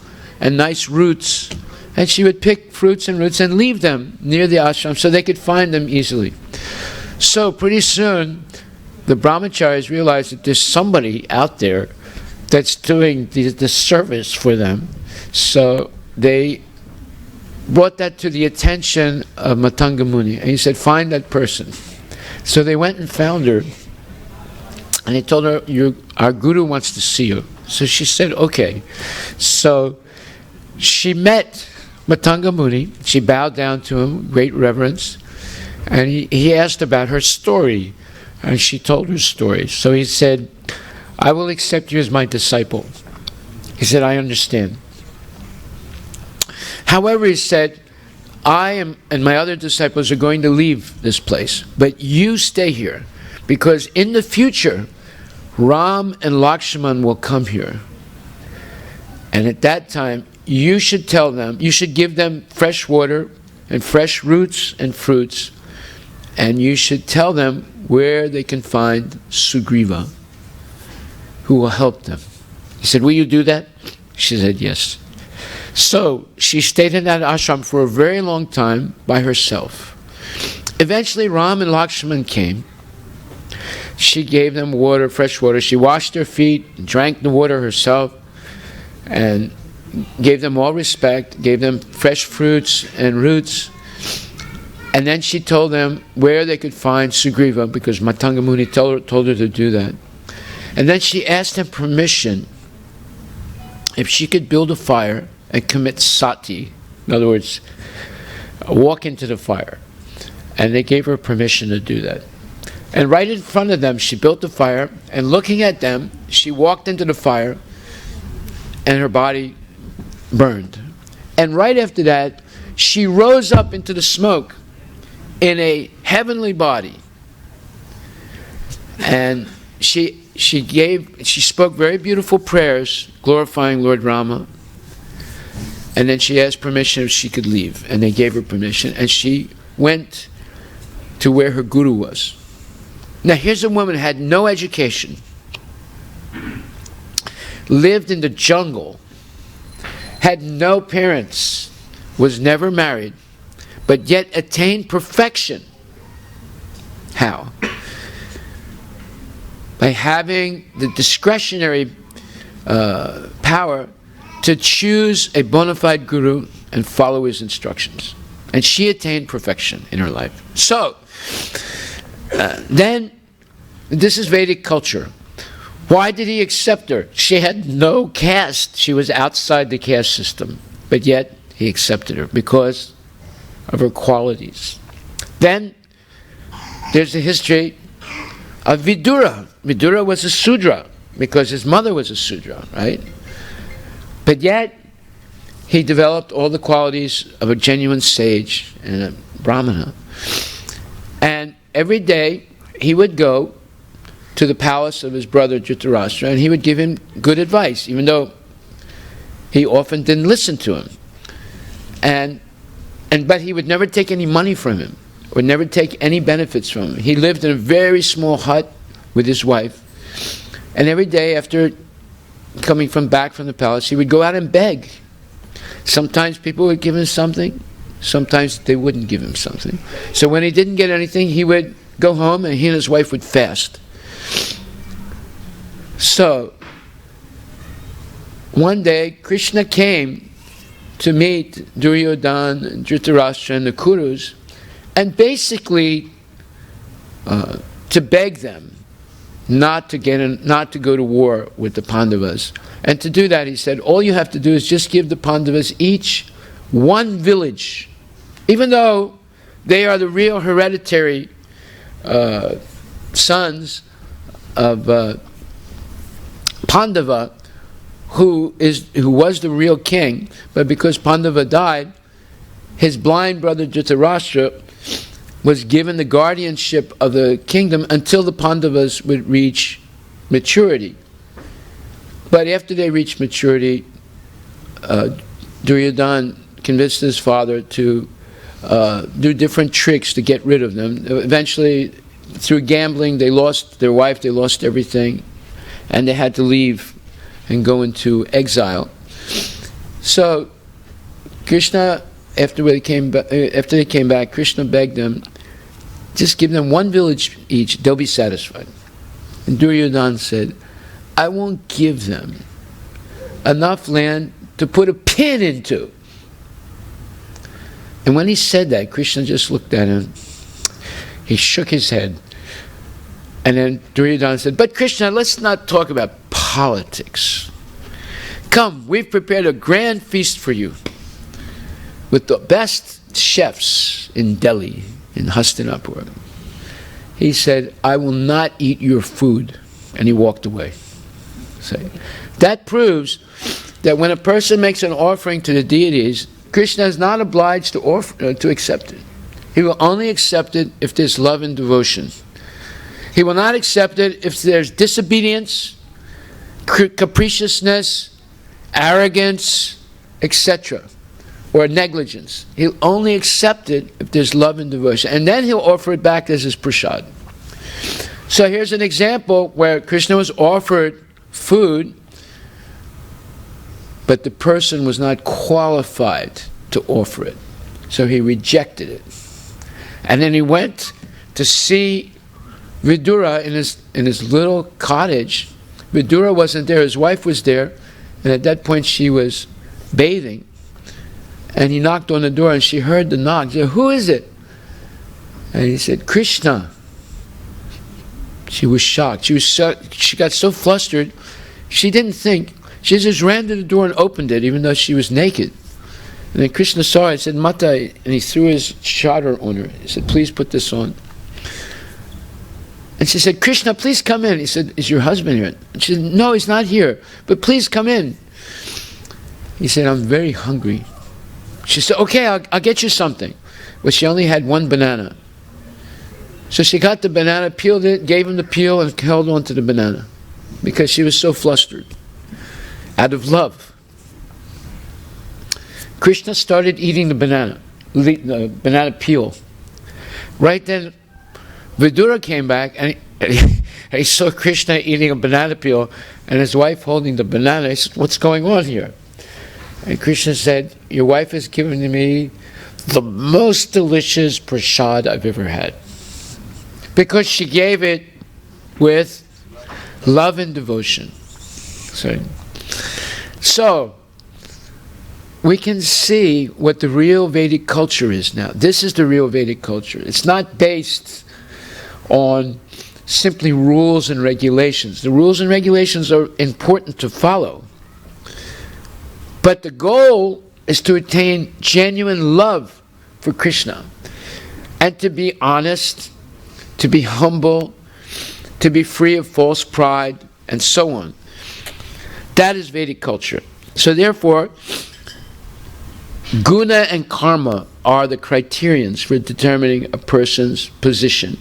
and nice roots, and she would pick fruits and roots and leave them near the ashram so they could find them easily. So pretty soon, the brahmacharis realized that there's somebody out there that's doing the service for them. So they brought that to the attention of Matanga Muni, and he said, find that person. So they went and found her, and they told her, our guru wants to see you. So she said, okay. So she met Matanga Muni. She bowed down to him, great reverence, and he asked about her story, and she told her story. So he said, I will accept you as my disciple. He said, I understand. However, he said, I am and my other disciples are going to leave this place, but you stay here, because in the future, Ram and Lakshman will come here. And at that time, you should tell them, you should give them fresh water and fresh roots and fruits, and you should tell them where they can find Sugriva, who will help them. He said, will you do that? She said, yes. So she stayed in that ashram for a very long time by herself. Eventually Ram and Lakshman came. She gave them water, fresh water. She washed their feet, drank the water herself, and gave them all respect, gave them fresh fruits and roots. And then she told them where they could find Sugriva, because Matanga Muni told her to do that. And then she asked him permission if she could build a fire and commit sati. In other words, walk into the fire. And they gave her permission to do that. And right in front of them, she built the fire, and looking at them, she walked into the fire, and her body burned. And right after that, she rose up into the smoke in a heavenly body. And she spoke very beautiful prayers glorifying Lord Rama, and then she asked permission if she could leave, and they gave her permission, and she went to where her guru was. Now here's a woman who had no education, lived in the jungle, had no parents, was never married, but yet attained perfection. How? By having the discretionary power to choose a bona fide guru and follow his instructions. And she attained perfection in her life. So, then, this is Vedic culture. Why did he accept her? She had no caste. She was outside the caste system. But yet, he accepted her because of her qualities. Then, there's the history of Vidura. Vidura was a Sudra because his mother was a Sudra, right? But yet, he developed all the qualities of a genuine sage and a Brahmana. And every day, he would go to the palace of his brother Dhritarashtra, and he would give him good advice, even though he often didn't listen to him. But he would never take any money from him, or never take any benefits from him. He lived in a very small hut with his wife, and every day after coming back from the palace, he would go out and beg. Sometimes people would give him something, sometimes they wouldn't give him something. So when he didn't get anything, he would go home and he and his wife would fast. So one day Krishna came to meet Duryodhana and Dhritarashtra and the Kurus, and basically to beg them not to go to war with the Pandavas. And to do that, he said, all you have to do is just give the Pandavas each one village, even though they are the real hereditary sons of Pandava, who was the real king, but because Pandava died, his blind brother Dhritarashtra was given the guardianship of the kingdom until the Pandavas would reach maturity. But after they reached maturity, Duryodhana convinced his father to do different tricks to get rid of them. Eventually, through gambling, they lost their wife, they lost everything, and they had to leave and go into exile. So, Krishna, after they came back, Krishna begged them, just give them one village each, they'll be satisfied. And Duryodhana said, I won't give them enough land to put a pin into. And when he said that, Krishna just looked at him. He shook his head. And then Duryodhana said, but Krishna, let's not talk about politics. Come, we've prepared a grand feast for you with the best chefs in Delhi, in Hastinapur. He said, I will not eat your food. And he walked away. So, that proves that when a person makes an offering to the deities, Krishna is not obliged to accept it. He will only accept it if there's love and devotion. He will not accept it if there's disobedience, capriciousness, arrogance, etc., or negligence. He'll only accept it if there's love and devotion. And then he'll offer it back as his prasad. So here's an example where Krishna was offered food, but the person was not qualified to offer it. So he rejected it. And then he went to see Vidura in his little cottage. Vidura wasn't there, his wife was there, and at that point she was bathing. And he knocked on the door and she heard the knock. She said, who is it? And he said, Krishna. She was shocked. She got so flustered, she didn't think. She just ran to the door and opened it, even though she was naked. And then Krishna saw it and said, Mata, and he threw his chadar on her. He said, please put this on. And she said, Krishna, please come in. He said, is your husband here? And she said, no, he's not here, but please come in. He said, I'm very hungry. She said, okay, I'll get you something. But she only had one banana. So she got the banana, peeled it, gave him the peel, and held on to the banana because she was so flustered. Out of love. Krishna started eating the banana peel. Right then, Vidura came back and he saw Krishna eating a banana peel and his wife holding the banana. He said, what's going on here? And Krishna said, your wife has given me the most delicious prasad I've ever had. Because she gave it with love and devotion. So, we can see what the real Vedic culture is now. This is the real Vedic culture. It's not based on simply rules and regulations. The rules and regulations are important to follow. But the goal is to attain genuine love for Krishna and to be honest, to be humble, to be free of false pride, and so on. That is Vedic culture. So therefore, guna and karma are the criterions for determining a person's position.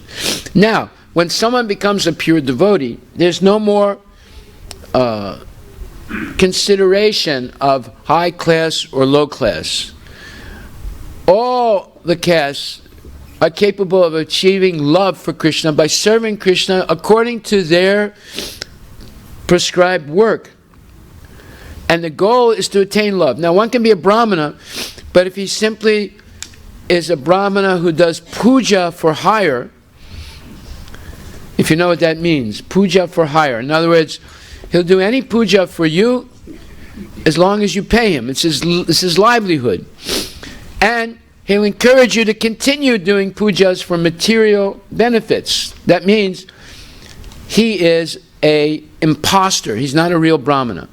Now, when someone becomes a pure devotee, there's no more consideration of high class or low class. All the castes are capable of achieving love for Krishna by serving Krishna according to their prescribed work. And the goal is to attain love. Now, one can be a brahmana, but if he simply is a brahmana who does puja for hire, if you know what that means, puja for hire. In other words, he'll do any puja for you as long as you pay him. It's his livelihood. And he'll encourage you to continue doing pujas for material benefits. That means he is an imposter. He's not a real brahmana.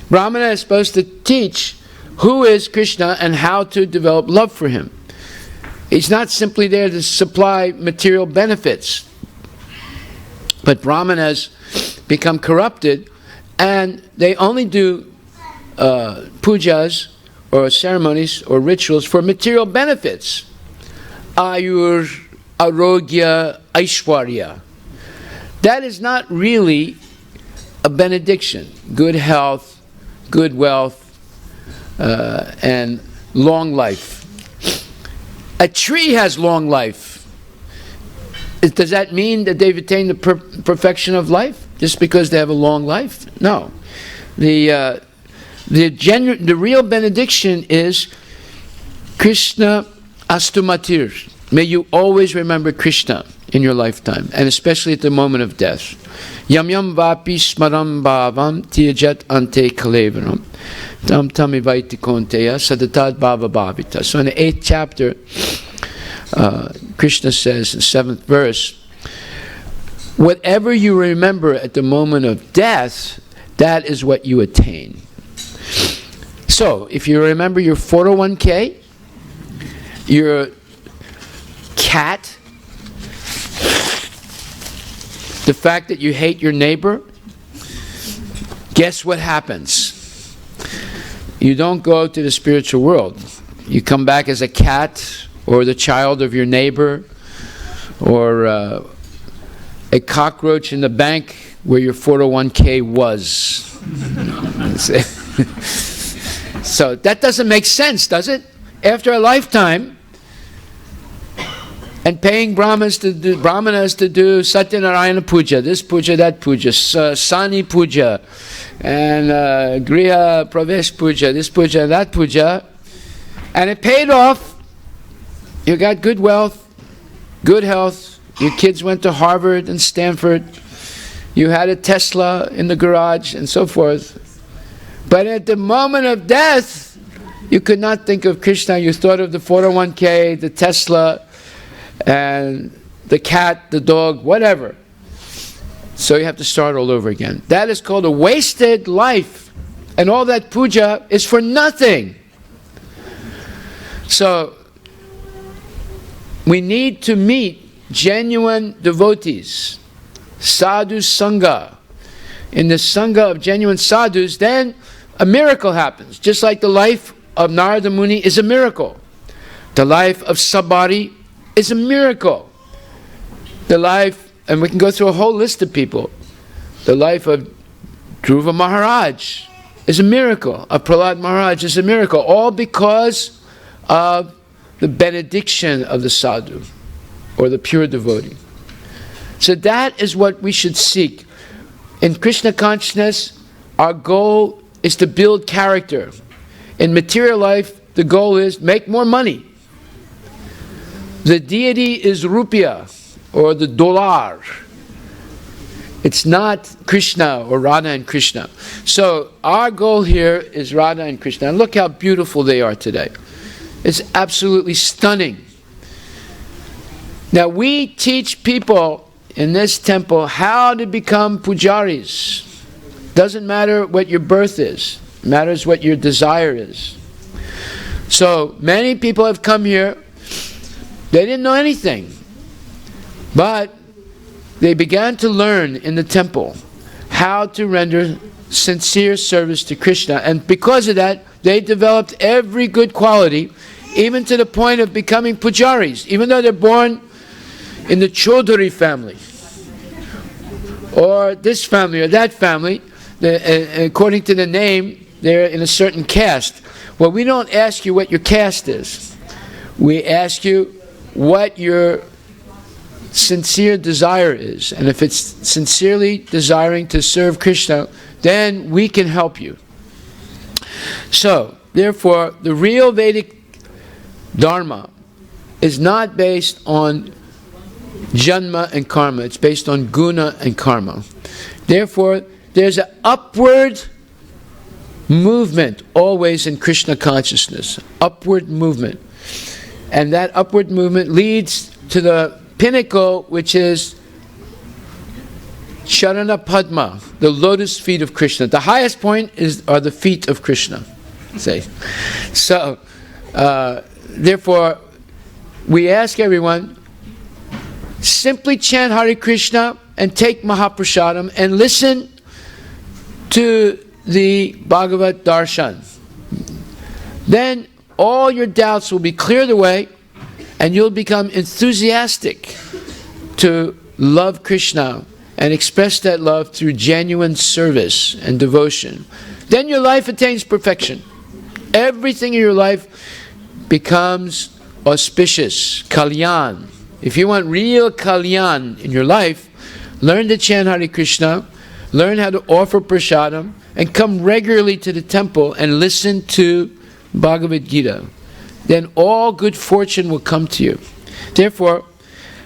Brahmana is supposed to teach who is Krishna and how to develop love for him. He's not simply there to supply material benefits. But brahmanas become corrupted and they only do pujas or ceremonies or rituals for material benefits. Ayur, arogya, aishwarya. That is not really a benediction. Good health, good wealth, and long life. A tree has long life. Does that mean that they've attained the perfection of life just because they have a long life? No. The real benediction is Krishna astumatir. May you always remember Krishna in your lifetime, and especially at the moment of death. Yam yam vapi smaram bhavam tiyajat ante kalevaram tam tamivaiti konteya sadatad bhava bhavita. So in the 8th chapter, Krishna says in the 7th verse, whatever you remember at the moment of death, that is what you attain. So, if you remember your 401k, your cat, the fact that you hate your neighbor, guess what happens? You don't go to the spiritual world. You come back as a cat, or the child of your neighbor, or a cockroach in the bank where your 401k was. So that doesn't make sense, does it? After a lifetime, and paying brahmanas to do Satyanarayana puja, this puja, that puja, Sani puja, and Griha Pravesh puja, this puja, that puja, and it paid off. You got good wealth, good health, your kids went to Harvard and Stanford, you had a Tesla in the garage, and so forth. But at the moment of death, you could not think of Krishna. You thought of the 401k, the Tesla, and the cat, the dog, whatever. So you have to start all over again. That is called a wasted life. And all that puja is for nothing. So we need to meet genuine devotees, sadhu sangha. In the sangha of genuine sadhus, then a miracle happens. Just like the life of Narada Muni is a miracle. The life of Sabari is a miracle. The life, and we can go through a whole list of people. The life of Dhruva Maharaj is a miracle. Of Prahlad Maharaj is a miracle. All because of the benediction of the sadhu, or the pure devotee. So that is what we should seek. In Krishna consciousness, our goal is to build character. In material life, the goal is make more money. The deity is rupiah, or the dollar. It's not Krishna or Radha and Krishna. So our goal here is Radha and Krishna. And look how beautiful they are today. It's absolutely stunning. Now we teach people in this temple how to become pujaris. Doesn't matter what your birth is. It matters what your desire is. So many people have come here. They didn't know anything. But they began to learn in the temple how to render sincere service to Krishna. And because of that, they developed every good quality, even to the point of becoming pujaris, even though they're born in the Chaudhary family, or this family, or that family. According to the name, they're in a certain caste. Well, we don't ask you what your caste is. We ask you what your sincere desire is. And if it's sincerely desiring to serve Krishna, then we can help you. So, therefore, the real Vedic Dharma is not based on janma and karma. It's based on guna and karma. Therefore, there's an upward movement always in Krishna consciousness. Upward movement. And that upward movement leads to the pinnacle, which is Charana Padma, the lotus feet of Krishna. The highest point are the feet of Krishna. Say. So, therefore, we ask everyone, simply chant Hare Krishna and take Mahaprasadam and listen to the Bhagavad Darshan. Then all your doubts will be cleared away and you'll become enthusiastic to love Krishna and express that love through genuine service and devotion. Then your life attains perfection. Everything in your life becomes auspicious, kalyan. If you want real kalyan in your life, learn to chant Hare Krishna, learn how to offer prasadam, and come regularly to the temple and listen to Bhagavad Gita. Then all good fortune will come to you. Therefore,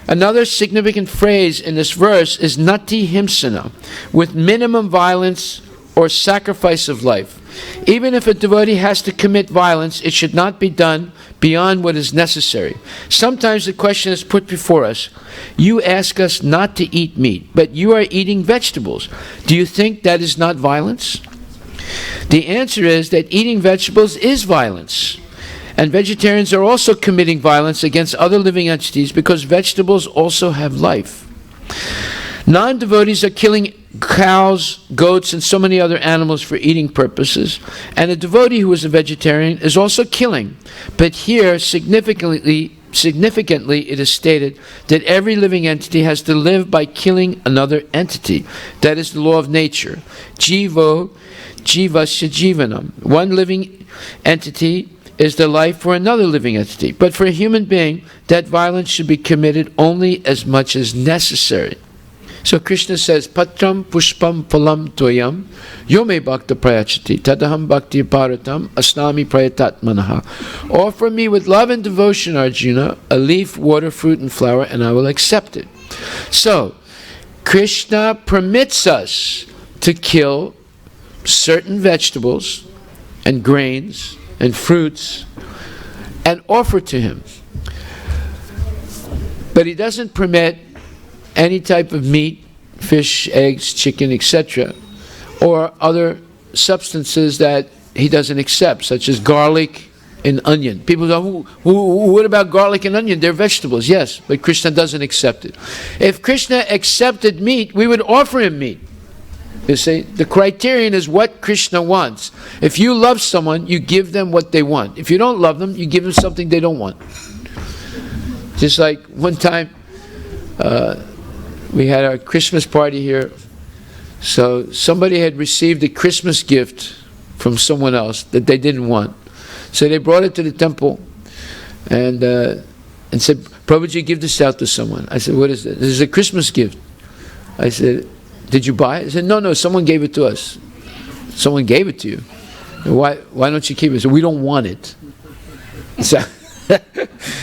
Another significant phrase in this verse is nati himsana, with minimum violence or sacrifice of life. Even if a devotee has to commit violence, it should not be done beyond what is necessary. Sometimes the question is put before us, you ask us not to eat meat, but you are eating vegetables. Do you think that is not violence? The answer is that eating vegetables is violence. And vegetarians are also committing violence against other living entities because vegetables also have life. Non-devotees are killing cows, goats, and so many other animals for eating purposes. And a devotee who is a vegetarian is also killing. But here, significantly, it is stated that every living entity has to live by killing another entity. That is the law of nature. Jivo, jivasya jivanam. One living entity is the life for another living entity. But for a human being, that violence should be committed only as much as necessary. So Krishna says, Patram pushpam phalam toyam yome bhakta prayachati tadaham bhakti paratam asnami prayatatmanaha. Offer me with love and devotion, Arjuna, a leaf, water, fruit, and flower, and I will accept it. So, Krishna permits us to kill certain vegetables and grains and fruits and offer to him. But he doesn't permit any type of meat, fish, eggs, chicken, etc., or other substances that he doesn't accept, such as garlic and onion. People go, what about garlic and onion? They're vegetables. Yes, but Krishna doesn't accept it. If Krishna accepted meat, we would offer him meat. You see, the criterion is what Krishna wants. If you love someone, you give them what they want. If you don't love them, you give them something they don't want. Just like one time, we had our Christmas party here. So somebody had received a Christmas gift from someone else that they didn't want. So they brought it to the temple and said, Prabhuji, give this out to someone. I said, what is it? This is a Christmas gift. I said, did you buy it? He said, no, someone gave it to us. Someone gave it to you. Why don't you keep it? So we don't want it. So,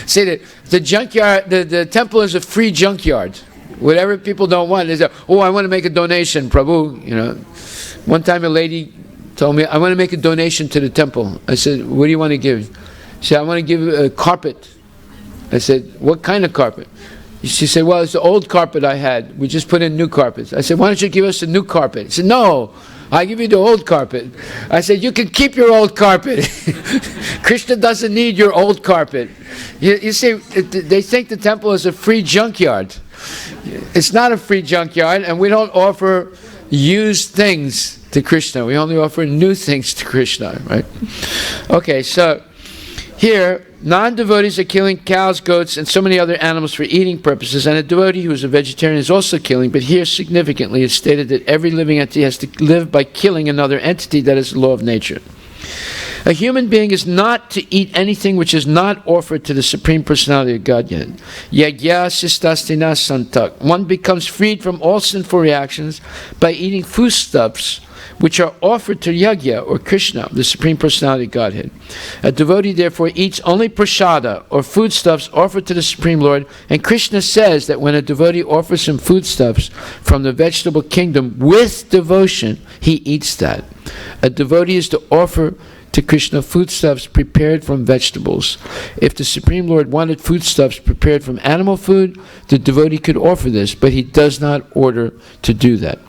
see, the junkyard, the temple is a free junkyard. Whatever people don't want, they say, oh, I want to make a donation, Prabhu. You know, one time a lady told me, I want to make a donation to the temple. I said, what do you want to give? She said, I want to give a carpet. I said, what kind of carpet? She said, well, it's the old carpet I had. We just put in new carpets. I said, why don't you give us a new carpet? She said, no, I give you the old carpet. I said, you can keep your old carpet. Krishna doesn't need your old carpet. You see, they think the temple is a free junkyard. It's not a free junkyard, and we don't offer used things to Krishna. We only offer new things to Krishna, right? Okay, so here, non-devotees are killing cows, goats, and so many other animals for eating purposes, and a devotee who is a vegetarian is also killing, but here significantly it's stated that every living entity has to live by killing another entity. That is the law of nature. A human being is not to eat anything which is not offered to the Supreme Personality of Godhead. Yagya sistastina santak. One becomes freed from all sinful reactions by eating foodstuffs which are offered to Yagya, or Krishna, the Supreme Personality of Godhead. A devotee therefore eats only prasada, or foodstuffs offered to the Supreme Lord, and Krishna says that when a devotee offers him foodstuffs from the vegetable kingdom with devotion, he eats that. A devotee is to offer to Krishna foodstuffs prepared from vegetables. If the Supreme Lord wanted foodstuffs prepared from animal food, the devotee could offer this, but he does not order to do that.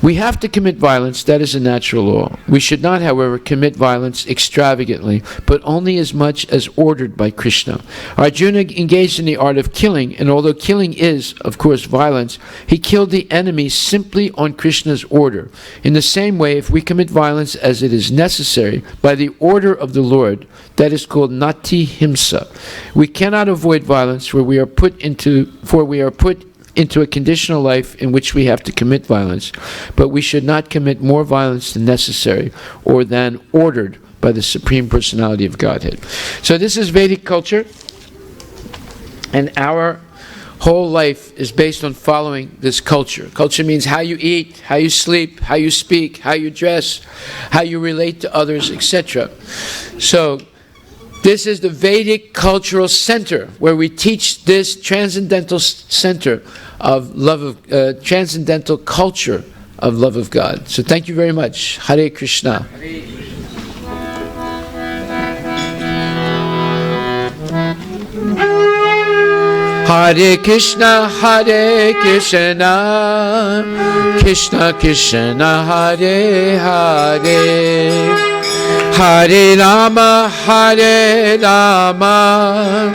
We have to commit violence, that is a natural law. We should not, however, commit violence extravagantly, but only as much as ordered by Krishna. Arjuna engaged in the art of killing, and although killing is, of course, violence, he killed the enemy simply on Krishna's order. In the same way, if we commit violence as it is necessary, by the order of the Lord, that is called nati himsa. We cannot avoid violence, for we are put into a conditional life in which we have to commit violence, but we should not commit more violence than necessary or than ordered by the Supreme Personality of Godhead. So this is Vedic culture, and our whole life is based on following this culture. Culture means how you eat, how you sleep, how you speak, how you dress, how you relate to others, etc. So This is the Vedic Cultural Center, where we teach this transcendental center of love of transcendental culture of love of God. So thank you very much. Hare Krishna. Hare Krishna, Hare Krishna, Krishna Krishna, Hare Hare, Hare Rama, Hare Rama,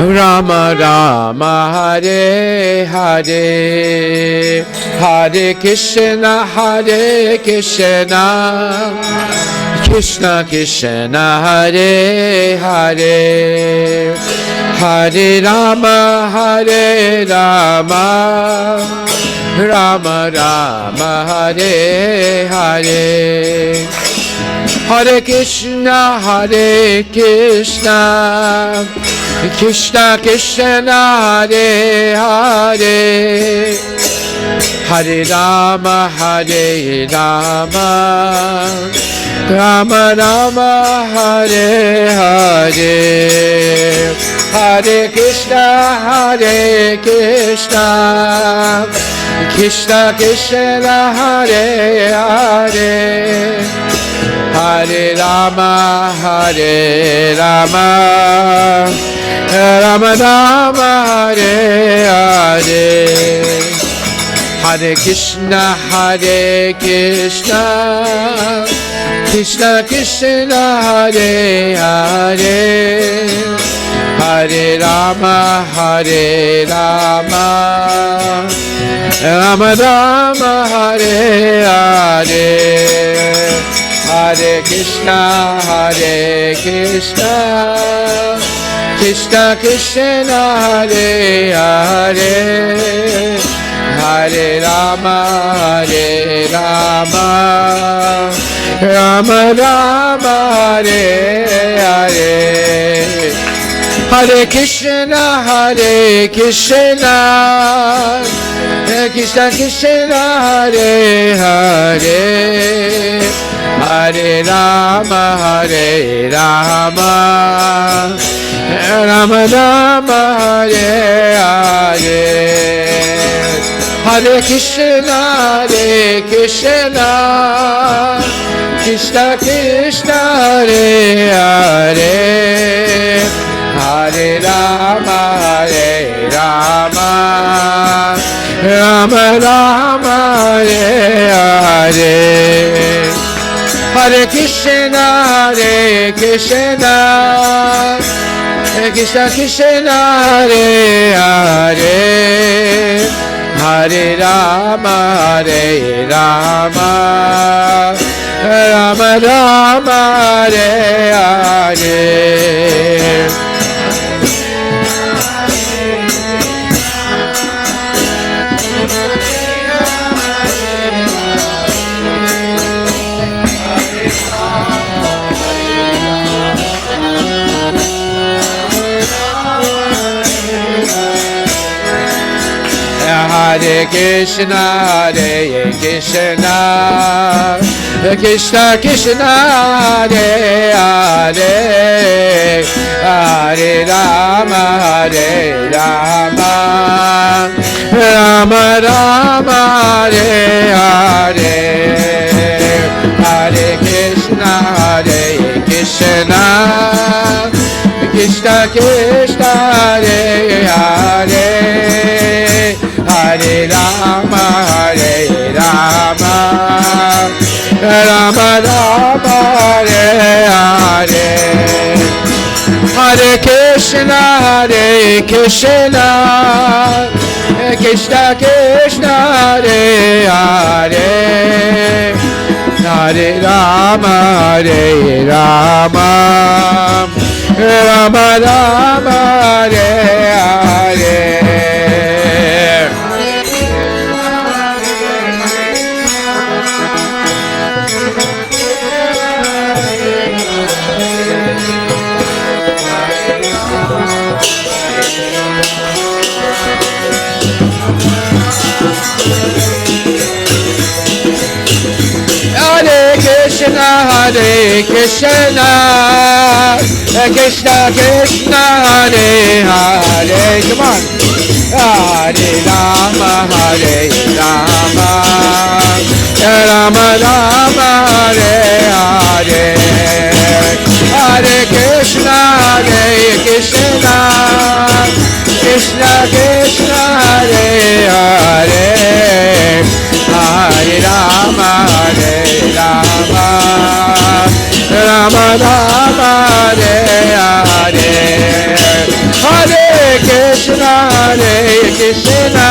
Rama Rama, Hare Hare, Hare Krishna, Hare Krishna, Krishna Krishna, Hare Hare, Hare Rama, Hare Rama, Rama Rama, Hare Hare, Hare Krishna, Hare Krishna, Krishna Krishna, Hare Hare, Hare Rama, Hare Rama, Rama Rama, Hare Hare, Hare Krishna, Hare Krishna, Krishna Krishna, Hare Hare, Hare Rama, Hare Rama, Rama Rama, Hare Hare, Hare Krishna, Hare Krishna, Krishna Krishna, Hare Hare, Hare Rama, Hare Rama, Rama Rama, Hare Hare, Hare Krishna, Hare Krishna, Krishna Krishna, Hare Hare, Hare Rama, Hare Rama, Rama Rama, Hare Hare, Hare Krishna, Hare Krishna, Krishna Krishna, Hare Hare, Hare Rama, Hare Rama, Rama Rama, Hare Hare, Hare Krishna, Hare Krishna, Krishna Krishna, Hare Hare, Hare Rama, Hare Rama, Rama Rama, Hare Hare, Hare Krishna, Hare Krishna, Krishna Krishna, Hare Hare, Hare Rama, Hare Rama, Rama Rama, Hare Hare, Hare Krishna, Hare Krishna, Krishna Krishna, Hare Hare, Hare Rama, Hare Rama, Rama Rama, Hare Hare, Hare Krishna, Hare Krishna, Krishna Krishna, Hare Hare, Hare Rama, Hare Rama, Rama Rama, Hare Hare, Hare Krishna, Hare Krishna, Krishna Krishna, Hare Hare, Hare Rama, Hare Rama, Rama Rama, Hare Hare. Hare Krishna, Krishna Krishna Hare Hare. Come on. Hare Rama Hare Rama, Rama Rama Hare Hare, Hare Krishna Hare Krishna, Krishna Krishna Hare Hare, Hare Rama Hare Rama, Rama Rama Hare Hare, Hare Krishna Hare Krishna,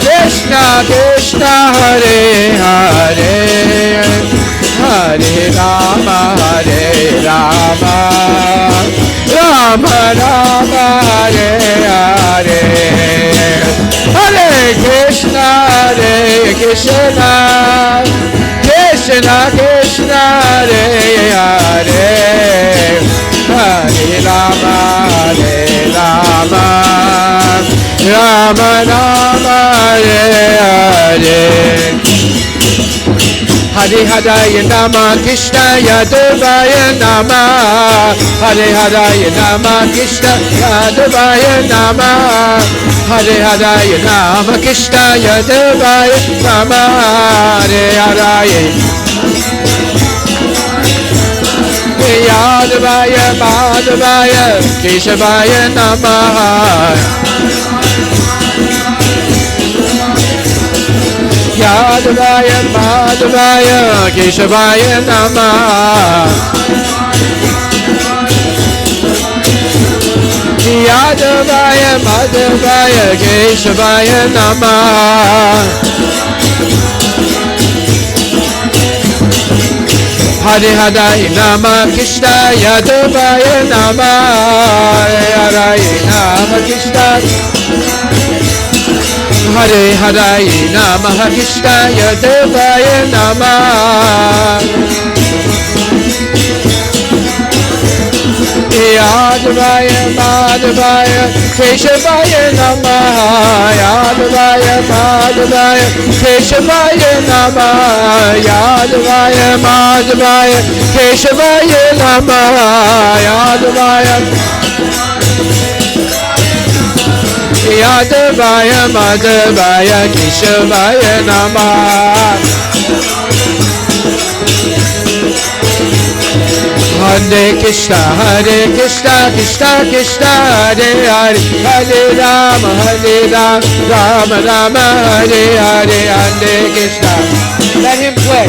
Krishna Krishna Hare Hare, Hare Rama Hare Rama, Rama Rama Hare Hare, Hare Krishna Hare Krishna, Krishna Krishna Hare Hare, Hare Rama Hare Rama, Rama Rama Hare Hare. Hare Hare Nama Krishna Yadavaya Nama, Hare Hare Nama Krishna Yadavaya Nama, Hare Hare Nama Krishna Yadavaya Nama, Hare Hare Yadavaya Madhavaya Keshavaya Namaha, Yadavaya Madhavaya Keshavaya Namaha, Yadavaya Madhavaya Keshavaya Namaha, Hare Hare Nama Krishna Yadavaya Nama, Hare Nama Krishna, Hare Hare Nama Krishna Yadavaya Nama, Yadavaya Madhavaya Keshavaya Namaha, Yadavaya Madhavaya Keshavaya Namaha, Yadavaya Madhavaya Keshavaya Namaha, Yadavaya Yadavaya Madhavaya Keshavaya Namaha, Hare Krishna Krishna Krishna Hare Hare, Hare Rama Rama Rama Hare Hare, Hare Krishna. Let him play.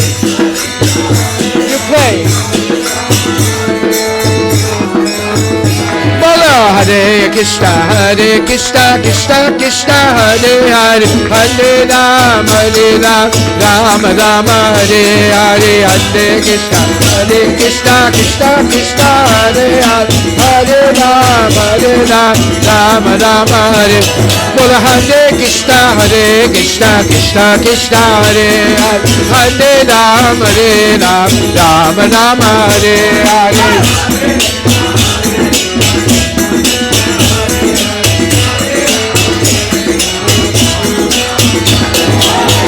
You play. Bolo Hare Krishna Krishna Krishna Hare Hare, Hare Rama Rama Rama Hare Hare, Hare Krishna Krishna Krishna Hare Hare, Hare Rama Rama Rama Hare. Bolo Hare Krishna Krishna Krishna Hare Hare, Hare Rama Rama Rama Hare Hare.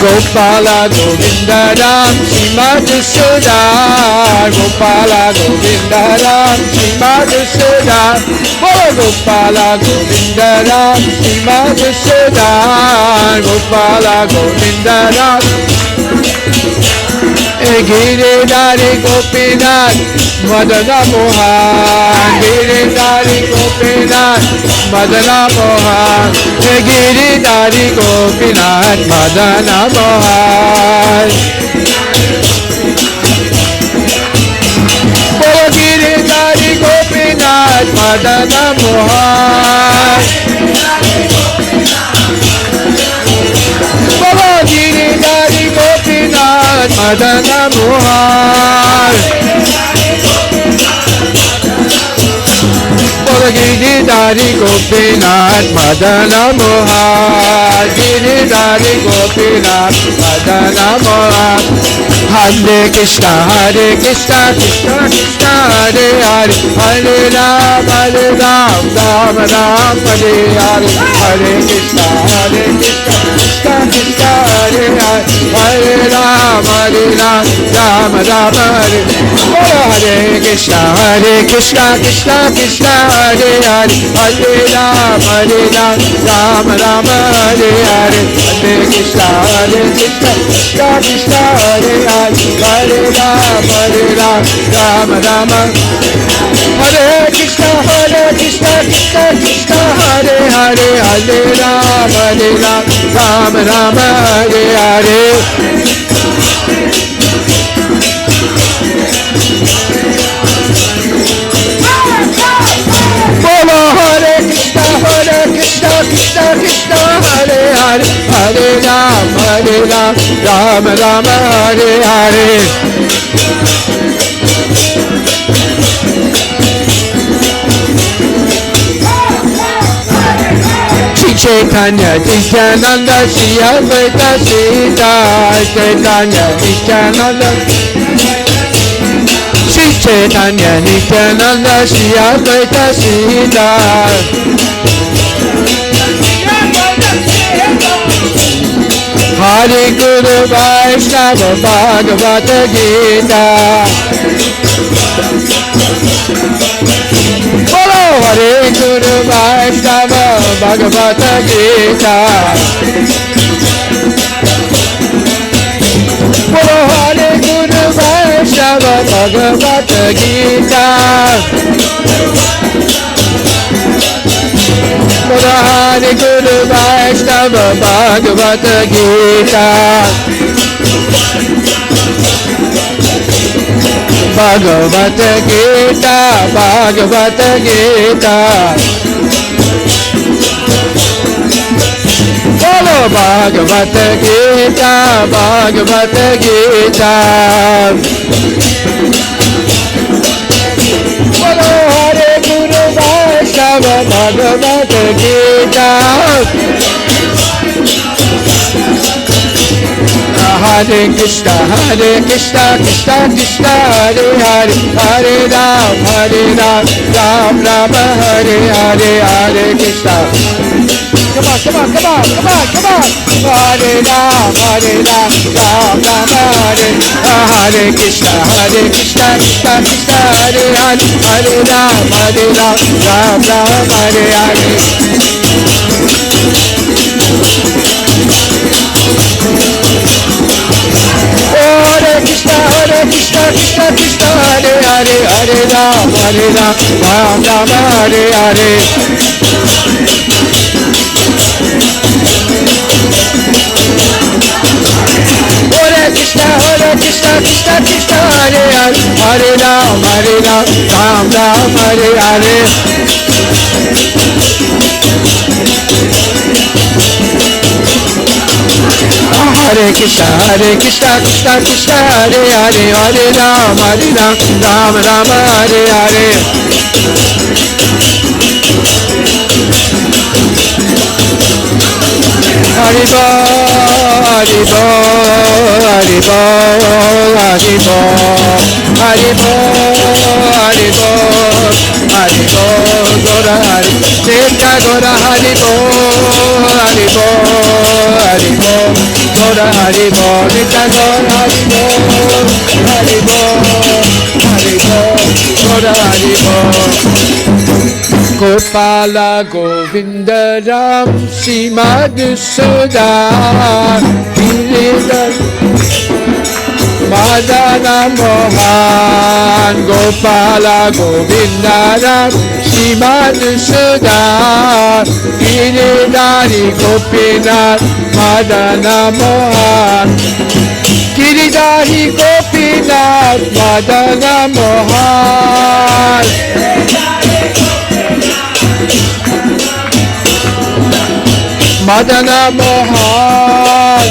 Gopala Govinda Ram Shima Dusuda, Gopala Govinda Ram Shima Dusuda, Oh Gopala Govinda Ram Shima Dusuda, Gopala Govinda Ram. Giridhari Gopinath Madana Mohan, Giridhari Gopinath Madana Mohan, Giridhari Gopinath Madana Mohan. Bolo Giridhari Gopinath Madana Mohan, Bolo Giridhari Gopinath Madana Mohan, Bolo Giridhari Gopinath Madana Mohan, Giridhari Gopinath Madana Mohan. Hare Krishna Krishna Krishna Hare Hare, Hare Rama Rama Rama Hare Hare, Hare Krishna Krishna Krishna Hare Hare, Hare Rama Hare Ram, Ram Ram Hare. Hare Krishna, Krishna Krishna Hare Hare, Hare Ram, Ram Ram Hare Hare. Hare Krishna, Krishna Krishna Hare Hare, Hare Ram, Ram Ram. Hare Krishna, Krishna Krishna Hare Hare, Hare Ram, Ram Ram Hare Hare. Bolo Hare Krishna, Krishna Krishna Hare Hare, Hare Ram, Ram Ram Hare Hare. Chaitanya Nityananda Shri Advaita Sita Chaitanya Nityananda Shri Chaitanya Nityananda Shri Advaita Sita Hari Guru Vaishnava Bhagavata Gita Hare Guru Vaishnava Bhagavata Gita. Hare Guru Vaishnava Bhagavata Gita. Hare Guru Vaishnava Bhagavata Gita. Bhagavata Gita, Bhagavata Gita. Follow Bhagavata Gita, Bhagavata Gita. Follow Hare Guru Vaishnava Bhagavata Gita. Hare Krishna, Krishna Krishna Hare Hare, Hare Ram, Ram Ram Hare Hare, Hare Krishna. Come on. Hare Ram, Ram Ram Hare. Hare Krishna, Krishna Krishna Hare Hare, Hare Ram, Ram Ram Hare Hare. Hare Krishna, Krishna Hare Hare, Hare Ram, Ram Ram Hare Hare. Hare Krishna, Krishna Hare Hare, Hare Ram, Ram Ram Hare Hare. Hare Krishna, Krishna Hare Hare, Hare Ram, Ram Ram Hare Hare. Hari Bol, Hari Bol, Hari Bol, Hari Bol, Hari Bol, Hari Bol, Hari Bol, Gora Hari, Nitya Gora Hari Bol, Hari Bol, Hari Bol, Gora Hari Bol, Nitya Gora Hari Bol, Hari Bol, Hari Bol, Gora Hari Bol. Gopala Govinda Ram Shrimad Sudar Giridhar Madana Mohan. Gopala Govinda Ram Shrimad Sudar Giridhari Gopinath Madana Mohan. Giridhari Gopinath Madana Mohan. Madana Mohan,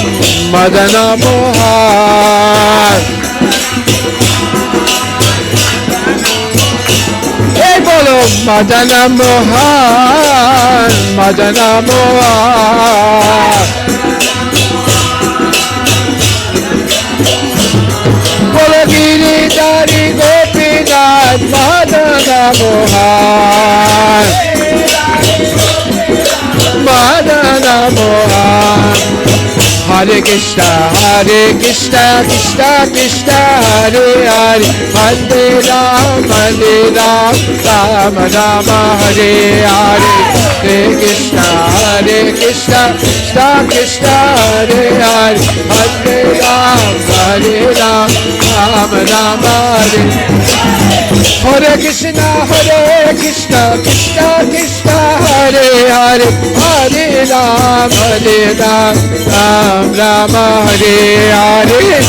Madana Mohan. Hey bolo Madana Mohan, Madana Mohan. Bolo Giridhari Gopinath Madana Mohan. Madana Mohan. Hare Krishna, Krishna Krishna, Hare Hare, Hare Rama, Rama Rama, Hare Hare. Hare Krishna, Krishna Krishna, Hare Hare, Hare Rama, Rama Rama, Hare. Hare Krishna, Krishna Krishna, Hare Hare, Hare Rama, Rama Rama, Hare Hare.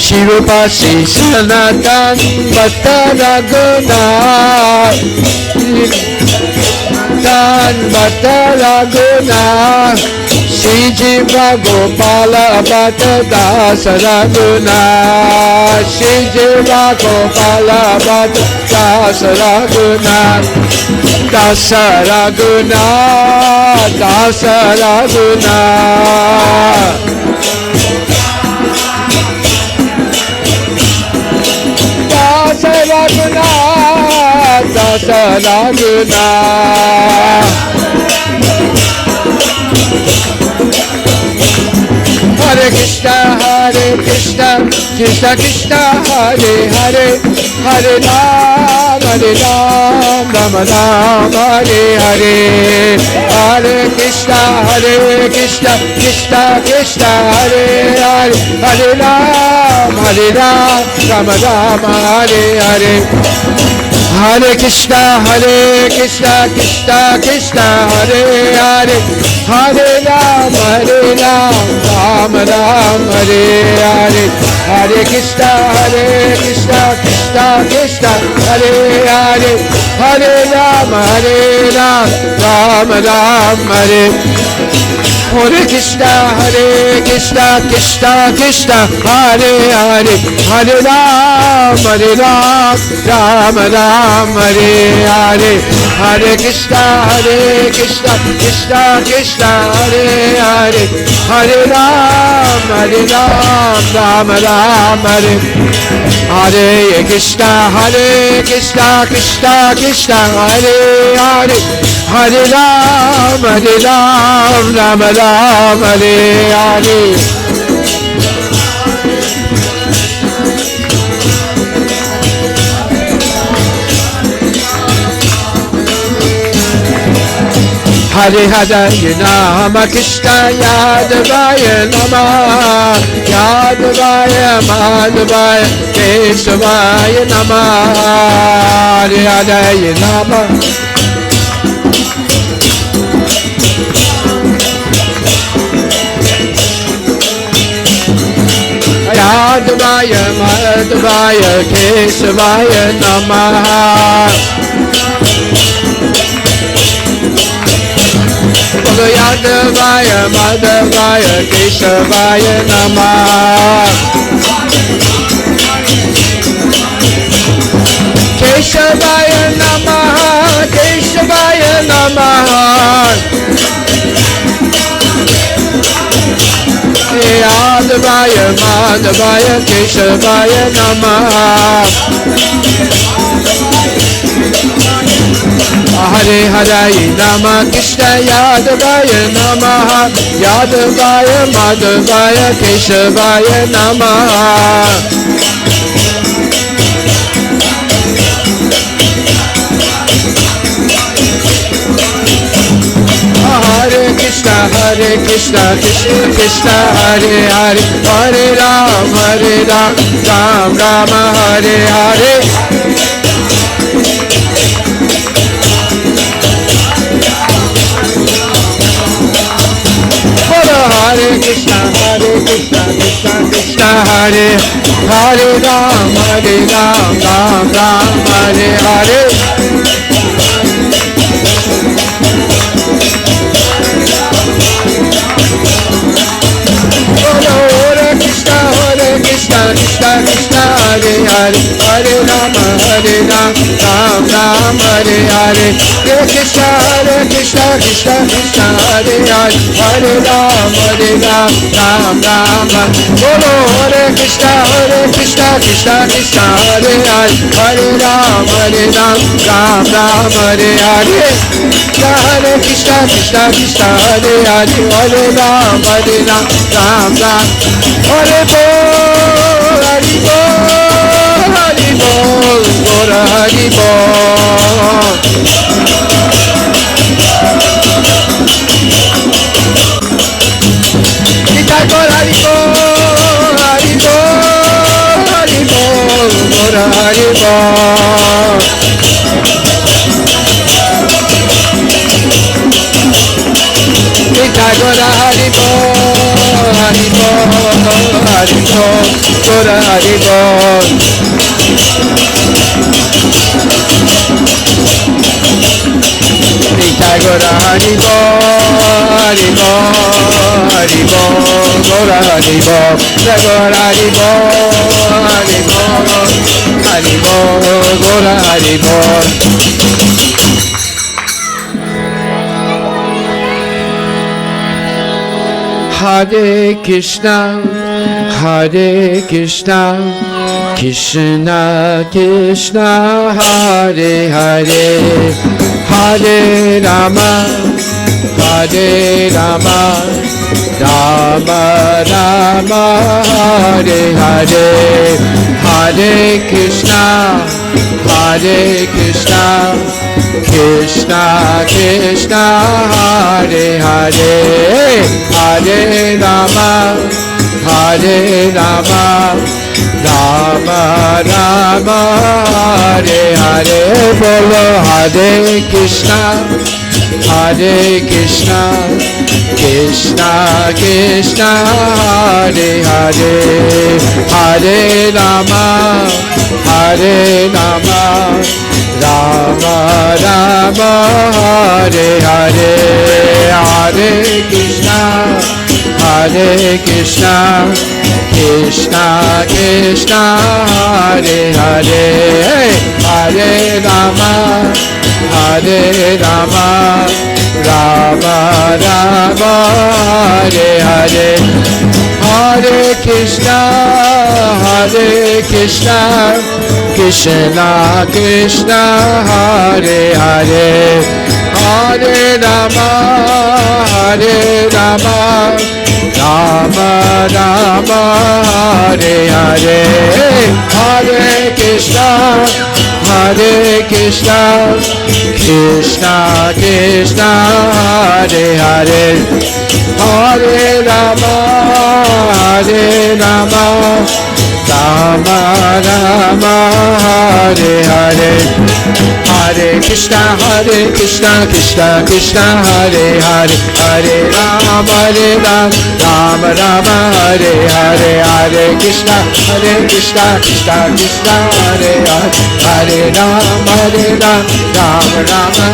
Shirupa Shri Sanatan Bhatta Raghunath Dan Bhatta Raghunath Shri Jiva Gopala Bhatta Dasa Raghunath Shri Jiva Gopala Bhatta Dasa Raghunath Dasa Raghunath Dasa Raghunath Dasa Raghunath Dasa Raghunath. Hare Krishna, Krishna Krishna, Hare Hare, Hare Rama, Rama Rama, Hare Hare. Hare Krishna, Krishna Krishna, Hare Hare, Hare Rama, Rama Rama, Hare Hare. Hare Krishna, Krishna Krishna, Hare Hare, Hare Rama, Rama Rama, Hare Hare. Hare Krishna, Krishna Krishna, Hare Hare, Hare Rama, Rama Rama, Hare. Hare Krishna, Krishna Krishna, Hare Hare, Hare Rama, Rama Rama, Hare Hare. Hare Krishna, Krishna Krishna, Hare Hare, Hare Rama, Rama Rama, Hare. Hare Krishna, Krishna Krishna, Hare Hare, Hare Rama, Rama Rama, Hare Hare. Hare Hare Nama Krishna Yadavaya Namah Yadavaya Madhavaya Keshavaya Namah Hare Hare Nama Yadavaya Madhavaya Keshavaya Namah Yadavaya Madhavaya Keshavaya Namah Keshavaya Namah Keshavaya Namah Yadavaya Madhavaya Keshavaya Namah Hare Hare Nama Krishna Yadavaya Namaha Yadavaya Madhavaya Keshavaya Namaha Hare Krishna Krishna Krishna Hare Hare Hare Rama Ram Rama Hare Hare Hare Krishna Krishna Krishna Hare Hare Rama Ram Rama Hare Hare Hare Krishna Krishna Krishna Hare Hare Hare Rama Ram Ram, Hare Hare Krishna, Krishna Krishna, Hare Hare, Hare Ram, Ram Ram, Bolo Hare Krishna, Krishna Krishna, Hare Hare, Hare Ram, Ram Ram, Hare Hare, Hare Krishna, Krishna Krishna, Hare Hare, Hare Ram, Ram Ram, Hare Bol, Hare Bol, Hare Bol, Gora Hare Bol. Gita Gora Hare Bol, Hare Bol, Hare Bol, Gora Hare Bol. Gita Gora Hare Bol, Hare Bol, Hare Bol, Gora Hare Bol. Gita Gora Hare Bol, Hare Bol, Hare Bol, Gora Hare Bol. Gora Hare Bol, Hare Bol, Hare Bol, Gora Hare Bol. Hare Krishna, Hare Krishna, Krishna Krishna, Hare Hare, Hare Rama, Hare Rama, Rama Rama, Hare Hare, Hare Krishna, Hare Krishna, Krishna Krishna, Hare Hare, Hare Rama, Hare Rama, Rama Rama, Hare Hare. Bolo Hare Krishna, Hare Krishna, Krishna Krishna, Hare Hare, Hare Rama, Hare Rama, Rama Rama, Hare Hare, Hare Krishna, Hare Krishna, Krishna Krishna, Hare Hare, Hare Rama, Hare Rama, Rama Rama, Hare Hare, Hare Krishna, Hare Krishna, Krishna Krishna, Hare Hare, Hare Rama, Hare Rama, Rama Rama, Hare Hare, Hare Krishna, Hare Krishna, Krishna Krishna, Hare Hare, Hare Rama, Hare Rama, Rama Rama, Hare Hare, Hare Krishna, Krishna Krishna, Hare Hare, Hare Rama, Rama Rama, Hare Hare, Hare Krishna, Krishna Krishna, Hare Hare, Hare Rama, Rama Rama,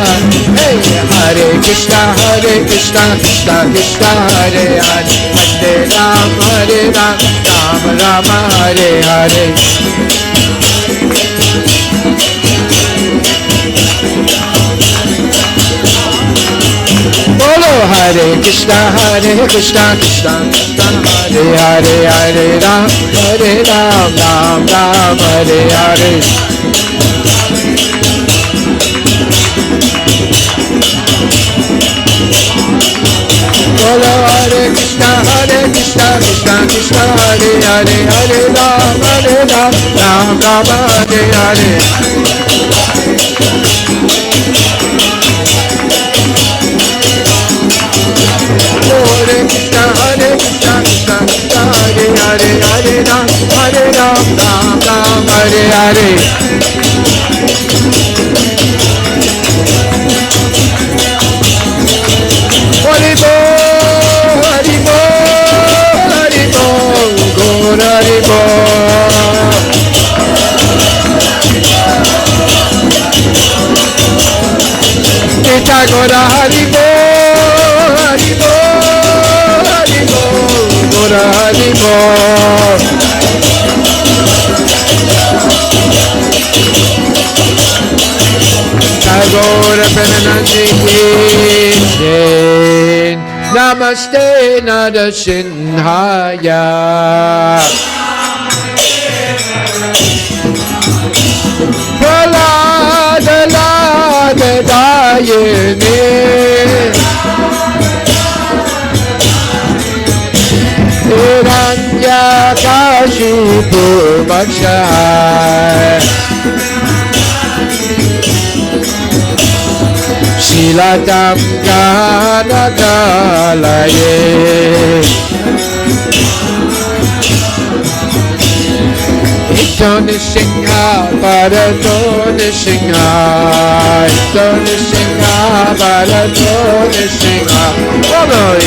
hey, Hare Krishna, Krishna Krishna, Hare Hare, Hare Rama, Rama Rama, Hare Hare. Bolo Hare Krishna, Krishna Krishna, Hare Hare, Hare Ram, Ram Ram, Hare Hare. Bolo Hare Krishna, Krishna Krishna, Hare Hare, Hare Ram, Ram Ram, Hare Hare. Hare Krishna, Krishna Krishna, Hare Hare, Hare Ram, Ram Ram, Hare Hare. Hare Bol, Hare Bol, Hare Bol, Gaur Hare Bol. Gita Gaur Hare Bol, Hare Bol, Hare Bol, Gaur Hare Bol. Premanandi ki jai. Namaste Narasimhaya. Pralada Lada Dayane. Hiranya Kashipu Bhakshai. Shilatam Ganakalaye. Ito Nisingha Bharato Nisingha. Ito Nisingha Bharato Nisingha.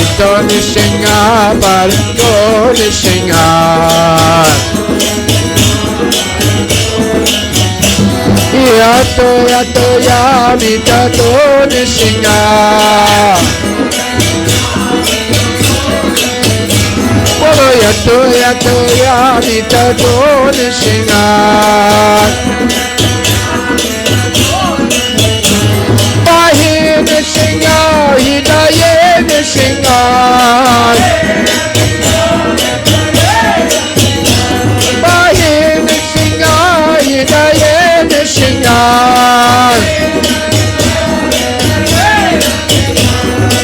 Ito Nisingha Bharato Nisingha. Yato yato yamitato nisingha. Bolo yato yato yamitato nisingha. Bahi nisingha, hidaye nisingha. Bahi nisingha, hidaye nisingha.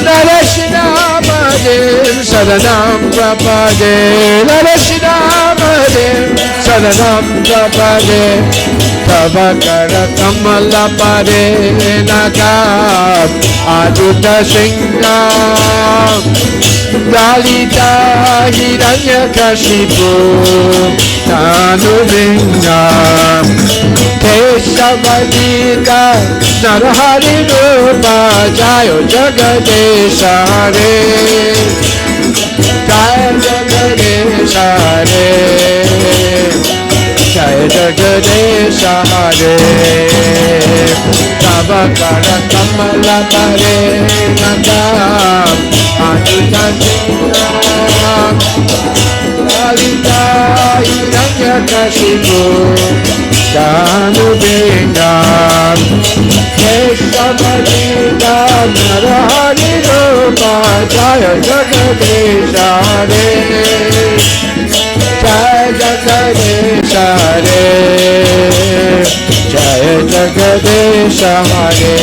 Narashinamadim sadanam prapade. Narashinamadim sadanam prapade. Tavakara kamala pade nakam aduta singha. Dalita hiranya kashipu tanubinga. Keshavadita Narahari Rupa Jayo Jagadesha Hare. Jaya Jagadesha Hare. Jaya Jagadesha Hare. Tavakara Kamala Pare Nandam Anuta Singha. Lalita Hiranya Kashipu Tanubinam. Keshavadita Narahari Rupa Jaya Jagadesha Hare. Jaya Jagadesha Hare. Jaya Jagadesha Hare.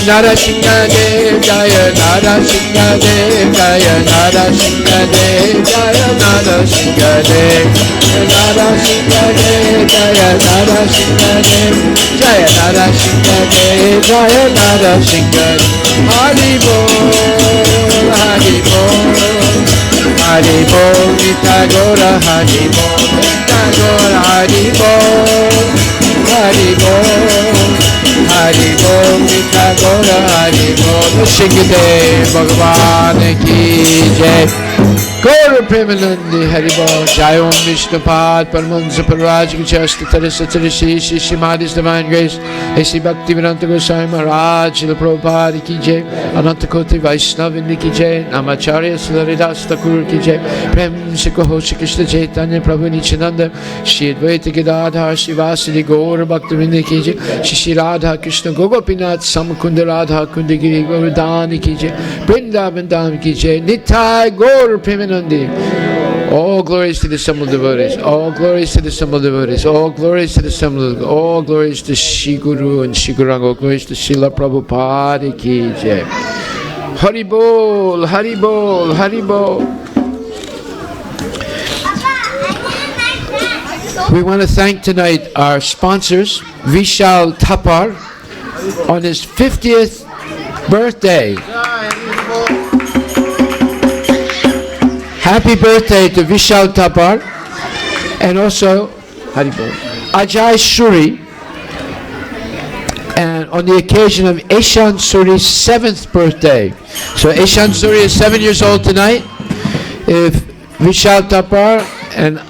Narasimhadev Jaya Narasimhadev Jaya Narasimhadev Jaya Narasimhadev Narasimhadev Jaya Narasimhadev Jaya Narasimhadev Jaya Narasimhadev. Hari Bol Hari Bol Hari Bol Nitya Gaura Hari Bol Nitya Gaura Hari Bol Hari Bol Hari Bol Nitya Gaura Hari Bol. Shingadev Bhagavan ki jai. Gaura Premanandi Hari Bol. Jai Om Vishnupad Paramahansa Paraj Vichasta Tarasa Tarasi Shishimadi's Divine Grace. A.C. Bhaktivedanta Goswami Maharaj Srila Prabhupada ki jai. Ananta Koti Vaishnavindi ki jai. Namacharya Srila Thakur ki jai. Prem Shikoho Shri Krishna Chaitanya Prabhu Nityananda Shri Advaita Gadadhar Shivasadi Gaura Bhaktivinoda ki jai. Shri Radha Krishna Gopinath Samakunda Radha Kundagiri Govardhani ki jai. Vrindavan Dham ki jai. Nitai Gaura Premanandi. All glories to the assembled devotees. All glories to the assembled devotees. All glories to the assembled. All glories to Shri Guru and Shri Gauranga. All glories to Srila Prabhupada ki jai. Hari Bol, Hari Bol, Hari Bol. We want to thank tonight our sponsors, Vishal Thapar, on his 50th birthday. Happy birthday to Vishal Thapar, and also Ajay Shuri, and on the occasion of Eshan Suri's 7th birthday. So Eshan Suri is 7 years old tonight. If Vishal Thapar and